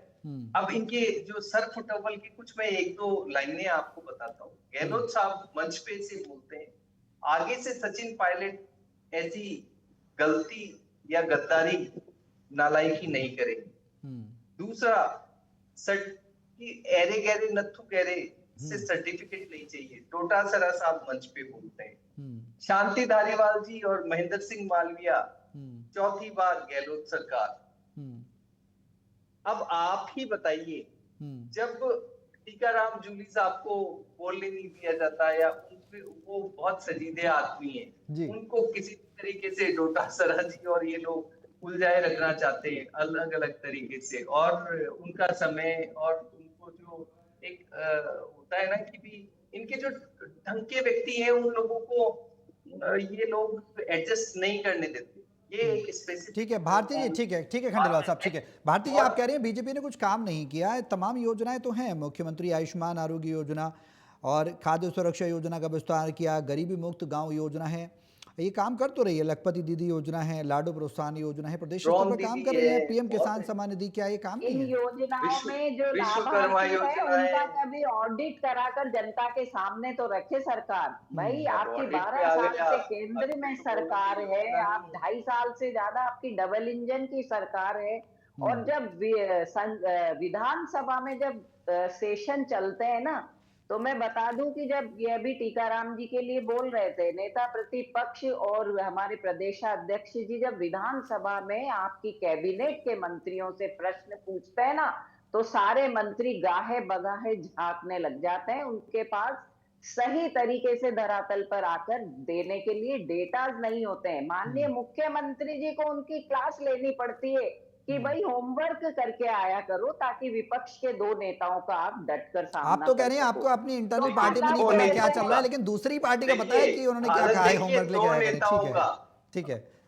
अब इनके जो सर फुटबॉल की कुछ मैं 1-2 लाइनें आपको बताता हूँ। गहलोत साहब मंच पे से बोलते हैं, आगे से सचिन पायलट ऐसी गलती या गद्दारी, नालायकी नहीं करेंगे। दूसरा, एरे गहरे नत्थु गहरे से सर्टिफिकेट नहीं चाहिए, डोटासरा साहब मंच पे बोलते हैं। शांति धारीवाल जी और महेंद्र सिंह मालविया, चौथी बार गहलोत सरकार। अब आप ही बताइए, जब टीकाराम जूली साहब को बोलने नहीं दिया जाता, या वो बहुत संजीदे आदमी है, उनको किसी तरीके से डोटासरा जी और ये लोग उलझाए रखना चाहते हैं अलग अलग तरीके से, और उनका समय और उनको जो एक होता है ना कि भी इनके जो ढंग के व्यक्ति हैं, उन लोगों को ये लोग एडजस्ट नहीं करने देते। ये एक स्पेसिफिक, ठीक है भारती जी, ठीक है खंडेलवाल साहब, ठीक है भारती जी, आप कह रहे हैं बीजेपी ने कुछ काम नहीं किया है। तमाम योजनाएं तो हैं, मुख्यमंत्री आयुष्मान आरोग्य योजना और खाद्य सुरक्षा योजना का विस्तार किया, गरीबी मुक्त गांव योजना है, ये काम कर तो रही है। लखपति दीदी योजना है, लाडू प्रोत्साहन योजना है, प्रदेश स्तर पर काम कर रही है। पीएम किसान सम्मान निधि, क्या ये काम नहीं इन है? योजनाओं में जो लाभार्थी है उनका कभी ऑडिट कराकर जनता के सामने तो रखे सरकार। भाई आपकी 12 साल से केंद्र में सरकार है, आप 2.5 साल से ज्यादा आपकी डबल इंजन की सरकार है, और जब विधानसभा में जब सेशन चलते हैं ना, तो मैं बता दूं कि जब ये अभी टीकाराम जी के लिए बोल रहे थे, नेता प्रतिपक्ष और हमारे प्रदेशाध्यक्ष जी जब विधानसभा में आपकी कैबिनेट के मंत्रियों से प्रश्न पूछते हैं ना, तो सारे मंत्री गाहे बगाहे झांकने लग जाते हैं। उनके पास सही तरीके से धरातल पर आकर देने के लिए डेटाज नहीं होते हैं। माननीय मुख्यमंत्री जी को उनकी क्लास लेनी पड़ती है कि भाई होमवर्क करके आया करो, ताकि विपक्ष के 2 नेताओं का आप डटकर सामना आप तो कह रहे हैं आपको अपनी इंटरनल पार्टी में नहीं पता क्या चल रहा है, लेकिन दूसरी पार्टी का पता है कि उन्होंने क्या कहा है, होमवर्क लेके आया करें।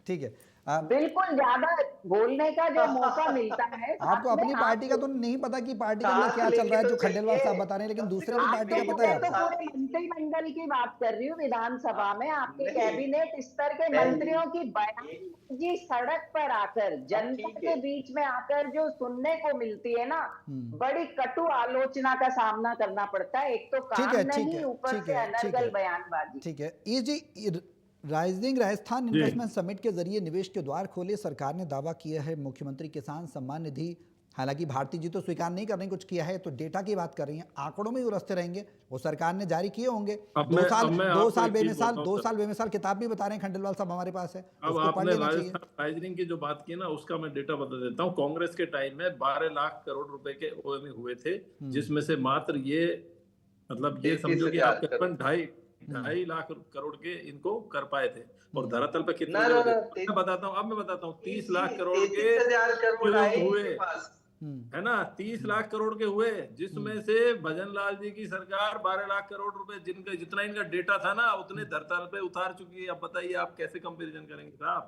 ठीक है बिल्कुल, ज्यादा बोलने का जो मौका मिलता है आपको अपनी पार्टी का तो नहीं पता कि पार्टी के अंदर क्या चल रहा है, जो खंडेलवाल साहब बता रहे हैं, लेकिन दूसरे की पार्टी का पता है तो पूरे मंत्रिमंडल की बात कर रही हूँ। विधानसभा में आपके कैबिनेट स्तर के मंत्रियों की बयान जी सड़क पर आकर जनता के बीच में आकर जो सुनने को मिलती है ना, बड़ी कटु आलोचना का सामना करना पड़ता है। एक तो काम नहीं, ऊपर से अनर्गल बयानबाजी। ठीक है जी, राइजिंग राजस्थान इन्वेस्टमेंट समिट के जरिए निवेश के द्वार खोले, सरकार ने दावा किया है मुख्यमंत्री किसान सम्मान निधि। हालांकि भारती जी तो स्वीकार नहीं कर रही कुछ किया है, तो डेटा की बात कर रही हैं, आंकड़ों में उलझते रहेंगे। वो सरकार ने जारी किए होंगे। 2 साल बेमिसाल किताब भी बता रहे हैं खंडेलवाल साहब हमारे पास है। अब आपने राजस्थान राइजिंग की जो बात की ना, उसका मैं डेटा बता देता हूँ। कांग्रेस के टाइम में 12 लाख करोड़ रुपए के ओएमए हुए थे, जिसमें से मात्र ये मतलब ये समझो कि आप करीबन 2.5 लाख करोड़ के इनको कर पाए थे। और धरातल पे कितना मैं बताता हूँ 30 लाख करोड़ के हुए, है ना, 30 लाख करोड़ के हुए, जिसमें से भजन लाल जी की सरकार 12 लाख करोड़ रुपए, जिनका जितना इनका डेटा था ना, उतने धरातल पे उतार चुकी है। अब बताइए आप कैसे कंपैरिजन करेंगे साहब?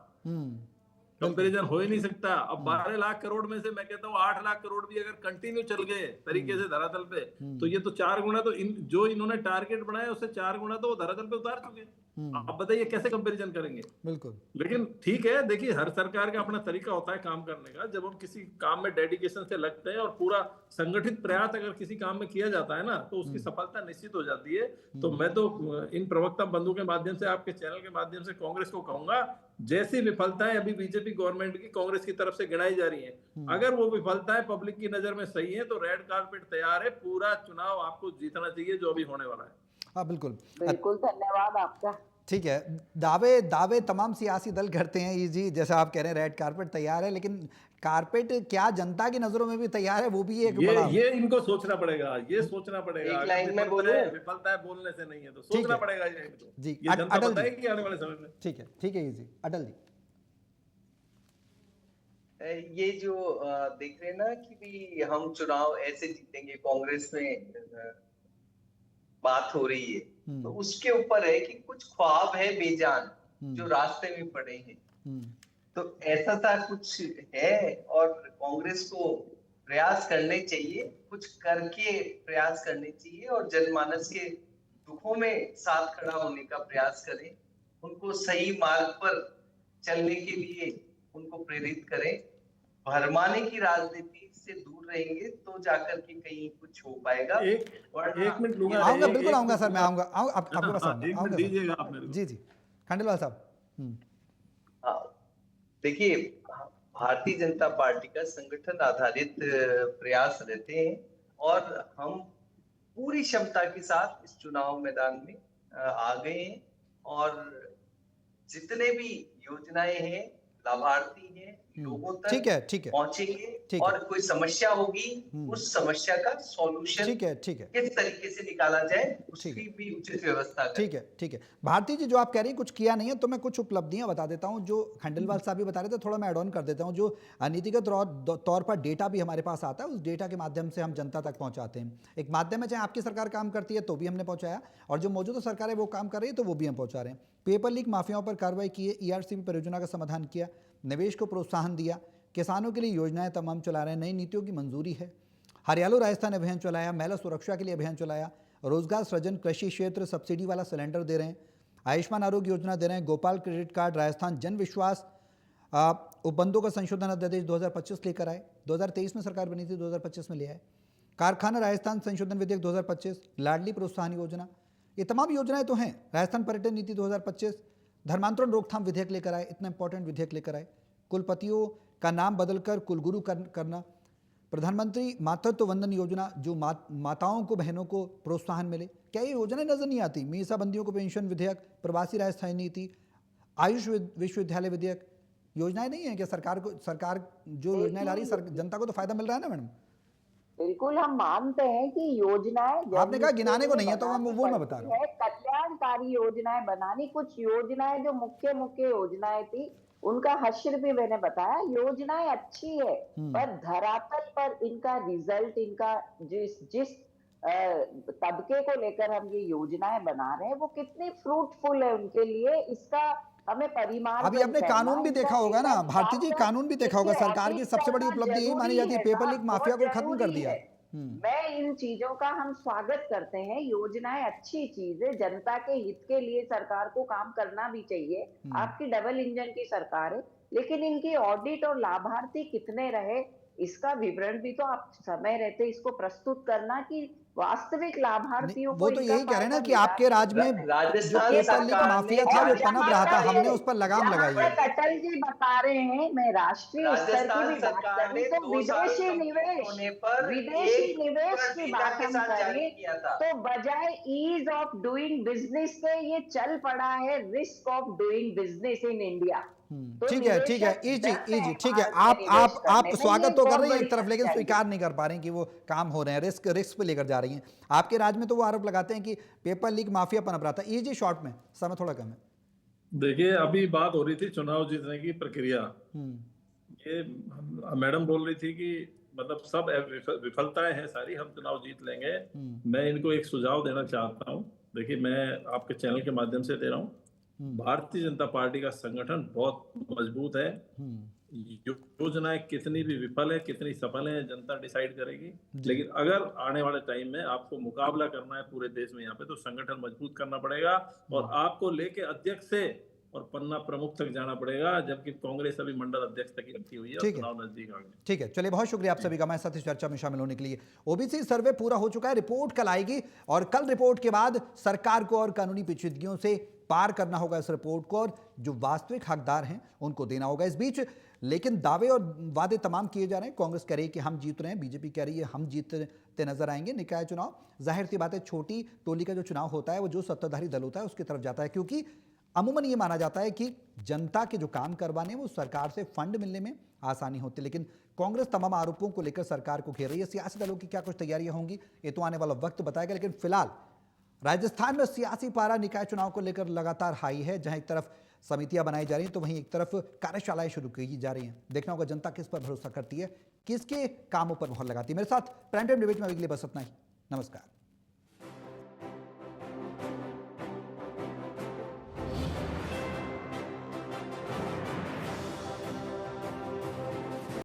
कंपैरिजन हो ही नहीं सकता। अब 12 लाख करोड़ में से मैं कहता हूँ 8 लाख करोड़ भी अगर कंटिन्यू चल गए तरीके से धरातल पे, तो ये तो 4 गुना तो जो इन्होंने टारगेट बनाया उससे 4 गुना तो वो धरातल पे उतार चुके। अब बताइए कैसे कंपैरिजन करेंगे। बिल्कुल। लेकिन ठीक है, देखिए हर सरकार का अपना तरीका होता है काम करने का। जब हम किसी काम में डेडिकेशन से लगते हैं और पूरा संगठित प्रयास अगर किसी काम में किया जाता है ना, तो उसकी सफलता निश्चित हो जाती है। तो मैं तो इन प्रवक्ता बंधु के माध्यम से, आपके चैनल के माध्यम से कांग्रेस को कहूंगा, जैसी विफलताएं अभी बीजेपी गवर्नमेंट की कांग्रेस की तरफ से गिनाई जा रही हैं, अगर वो विफलताएं पब्लिक की नजर में सही है तो रेड कार्पेट तैयार है। पूरा चुनाव आपको जीतना चाहिए जो अभी होने वाला है। हाँ बिल्कुल बिल्कुल, धन्यवाद आपका। ठीक है। दावे तमाम सियासी दल करते हैं ये जी, जैसा आप कह रहे हैं रेड कारपेट तैयार है, लेकिन कारपेट क्या जनता की नजरों में भी तैयार है, वो भी एक बड़ा ये इनको सोचना पड़ेगा, ये सोचना पड़ेगा। एक लाइन में बोलूं, विफलता है बोलने से नहीं है, तो सोचना पड़ेगा ये इनको। जी, ये जनता अटल जी बताएगी आने वाले समय में। ठीक है ये जी, अटल जी ये जो देख रहे हैं ना कि भी हम चुनाव ऐसे जीतेंगे, कांग्रेस में बात हो रही है, तो उसके ऊपर है कि कुछ ख्वाब है बेजान जो रास्ते में पड़े हैं। तो ऐसा सा कुछ है और कांग्रेस को प्रयास करने चाहिए, कुछ करके प्रयास करने चाहिए और जनमानस के दुखों में साथ खड़ा होने का प्रयास करें, उनको सही मार्ग पर चलने के लिए उनको प्रेरित करें। भरमाने की राजनीति से दूर रहेंगे तो जाकर के कहीं कुछ हो पाएगा। एक मिनट लूंगा, आऊंगा, बिल्कुल आऊंगा सर, मैं आऊंगा आपके पास आऊंगा। एक मिनट दीजिएगा आप मेरे को। जी खंडेलवाल साहब। देखिए, भारतीय जनता पार्टी का संगठन आधारित प्रयास रहते हैं और हम पूरी क्षमता के साथ इस चुनाव मैदान में आ गए हैं और जितने भी योजनाएं हैं, लाभार्थी हैं, लोगों तक ठीक है पहुंचेंगे और कोई समस्या होगी उस समस्या का सॉल्यूशन ठीक है किस तरीके से निकाला जाए उसकी भी उचित व्यवस्था करें। ठीक है। भारती जी, जो आप कह रही हैं कुछ किया नहीं है, तो मैं कुछ उपलब्धियां बता देता हूं जो खंडेलवाल साहब भी बता रहे थे, थोड़ा मैं ऐड ऑन कर देता हूं। जो नीतिगत तौर पर डेटा भी हमारे पास आता है, उस डेटा के माध्यम से हम जनता तक पहुंचाते हैं। एक माध्यम है, चाहे आपकी सरकार काम करती है तो भी हमने पहुंचाया, और जो मौजूदा सरकार है वो काम कर रही है तो वो भी हम पहुंचा रहे हैं। पेपर लीक माफियाओं पर कार्रवाई की है, ERCP परियोजना का समाधान किया, निवेश को प्रोत्साहन दिया, किसानों के लिए योजनाएं तमाम चला रहे हैं, नई नीतियों की मंजूरी है, हरियाणा राजस्थान अभियान चलाया, महिला सुरक्षा के लिए अभियान चलाया, रोजगार सृजन, कृषि क्षेत्र, सब्सिडी वाला सिलेंडर दे रहे हैं, आयुष्मान आरोग्य योजना दे रहे हैं, गोपाल क्रेडिट कार्ड, राजस्थान जन विश्वास उपबंधों का संशोधन अध्यादेश 2025 लेकर आए, 2023 में सरकार बनी थी, 2025 में ले आए, कारखाना राजस्थान संशोधन विधेयक 2025, लाडली प्रोत्साहन योजना, ये तमाम योजनाएं तो हैं। राजस्थान पर्यटन नीति 2025, धर्मांतरण रोकथाम विधेयक लेकर आए, इतना इंपॉर्टेंट विधेयक लेकर आए, कुलपतियों का नाम बदलकर कुलगुरु करना, प्रधानमंत्री मातृत्व वंदन योजना, जो माताओं को, बहनों को प्रोत्साहन मिले। क्या ये योजनाएं नजर नहीं आती? मीसा बंदियों को पेंशन विधेयक, प्रवासी राजस्थान नीति, आयुष विश्वविद्यालय विधेयक, योजनाएं नहीं है क्या? सरकार जो योजनाएं ला रही है, जनता को तो फायदा मिल रहा है ना मैडम? बिल्कुल, हम मानते हैं कि योजनाएं, आपने कहा गिनाने को नहीं है, तो हम वो मैं बता रहा हूँ, कल्याणकारी योजनाएं बनानी। कुछ योजनाएं जो मुख्य योजनाएं थी उनका हश्र भी मैंने बताया, योजनाएं अच्छी है पर धरातल पर इनका रिजल्ट, इनका जिस तबके को लेकर हम ये योजनाएं बना रहे हैं वो कितनी फ्रूटफुल है उनके लिए, इसका हमें परिमाण। अभी आपने कानून भी देखा होगा ना भारती जी, कानून भी देखा होगा। सरकार की सबसे बड़ी उपलब्धि यही मानी जाती है, पेपर लीक माफिया को खत्म कर दिया। मैं इन चीजों का हम स्वागत करते हैं, योजनाएं अच्छी चीज है, जनता के हित के लिए सरकार को काम करना भी चाहिए। आपकी डबल इंजन की सरकार है, लेकिन इनकी ऑडिट और लाभार्थी कितने रहे इसका विवरण भी तो आप समय रहते इसको प्रस्तुत करना कि वास्तविक लाभार्थियों को। वो तो यही कह रहे हैं ना कि आपके राज्य में जो पेपर लीक माफिया था वो पनप रहा था, हमने उस पर लगाम लगाई है। अटल जी बता रहे हैं, मैं राष्ट्रीय स्तर की भी बात करूं तो विदेशी निवेश की बात हम करें तो बजाय ईज ऑफ डूइंग बिजनेस के ये चल पड़ा है risk of doing business in India. ठीक है ठीक है, आप स्वागत तो कर रही हैं एक तरफ, लेकिन स्वीकार नहीं कर पा रहे हैं कि वो काम हो रहे हैं, रिस्क पे लेकर जा रही हैं। आपके राज्य में तो वो आरोप लगाते हैं कि पेपर लीक माफिया पनप रहा था। इजी शॉर्ट में, समय थोड़ा कम है। देखिए, अभी बात हो रही थी चुनाव जीतने की प्रक्रिया, ये मैडम बोल रही थी कि मतलब सब विफलताएं हैं सारी, हम चुनाव जीत लेंगे। मैं इनको एक सुझाव देना चाहता हूँ। देखिए, मैं आपके चैनल के माध्यम से दे रहा हूँ, भारतीय जनता पार्टी का संगठन बहुत मजबूत है। योजनाएं कितनी भी विफल है, कितनी सफल है, जनता डिसाइड करेगी। लेकिन अगर आने वाले टाइम में आपको मुकाबला करना है पूरे देश में यहाँ पे, तो संगठन मजबूत करना पड़ेगा और आपको लेके अध्यक्ष से और पन्ना प्रमुख तक जाना पड़ेगा, जबकि कांग्रेस अभी मंडल अध्यक्ष तक ही रखी हुई है और चुनाव नजदीक आ गए। ठीक है, चलिए बहुत शुक्रिया आप सभी का हमारे साथ इस चर्चा में शामिल होने के लिए। ओबीसी सर्वे पूरा हो चुका है, रिपोर्ट कल आएगी और कल रिपोर्ट के बाद सरकार को और कानूनी पेचीदगियों से पार करना होगा इस रिपोर्ट को, और जो वास्तविक हकदार हैं उनको देना होगा। इस बीच लेकिन दावे और वादे तमाम किए जा रहे हैं। कांग्रेस कह रही है कि हम जीत रहे हैं, बीजेपी कह रही है हम जीतते नजर आएंगे निकाय चुनाव। जाहिर सी बात है, छोटी टोली का जो चुनाव होता है वो जो सत्ताधारी दल होता है उसकी तरफ जाता है, क्योंकि अमूमन ये माना जाता है कि जनता के जो काम करवाने वो सरकार से फंड मिलने में आसानी होती है। लेकिन कांग्रेस तमाम आरोपों को लेकर सरकार को घेर रही है। सियासी दलों की क्या कुछ तैयारियां होंगी ये तो आने वाला वक्त बताएगा। लेकिन फिलहाल राजस्थान में सियासी पारा निकाय चुनाव को लेकर लगातार हाई है। जहां एक तरफ समितियां बनाई जा रही हैं तो वहीं एक तरफ कार्यशालाएं शुरू की जा रही हैं। देखना होगा जनता किस पर भरोसा करती है, किसके कामों पर मोहर लगाती है। मेरे साथ प्राइम टाइम डिबेट में अभी के लिए बस इतना ही। नमस्कार।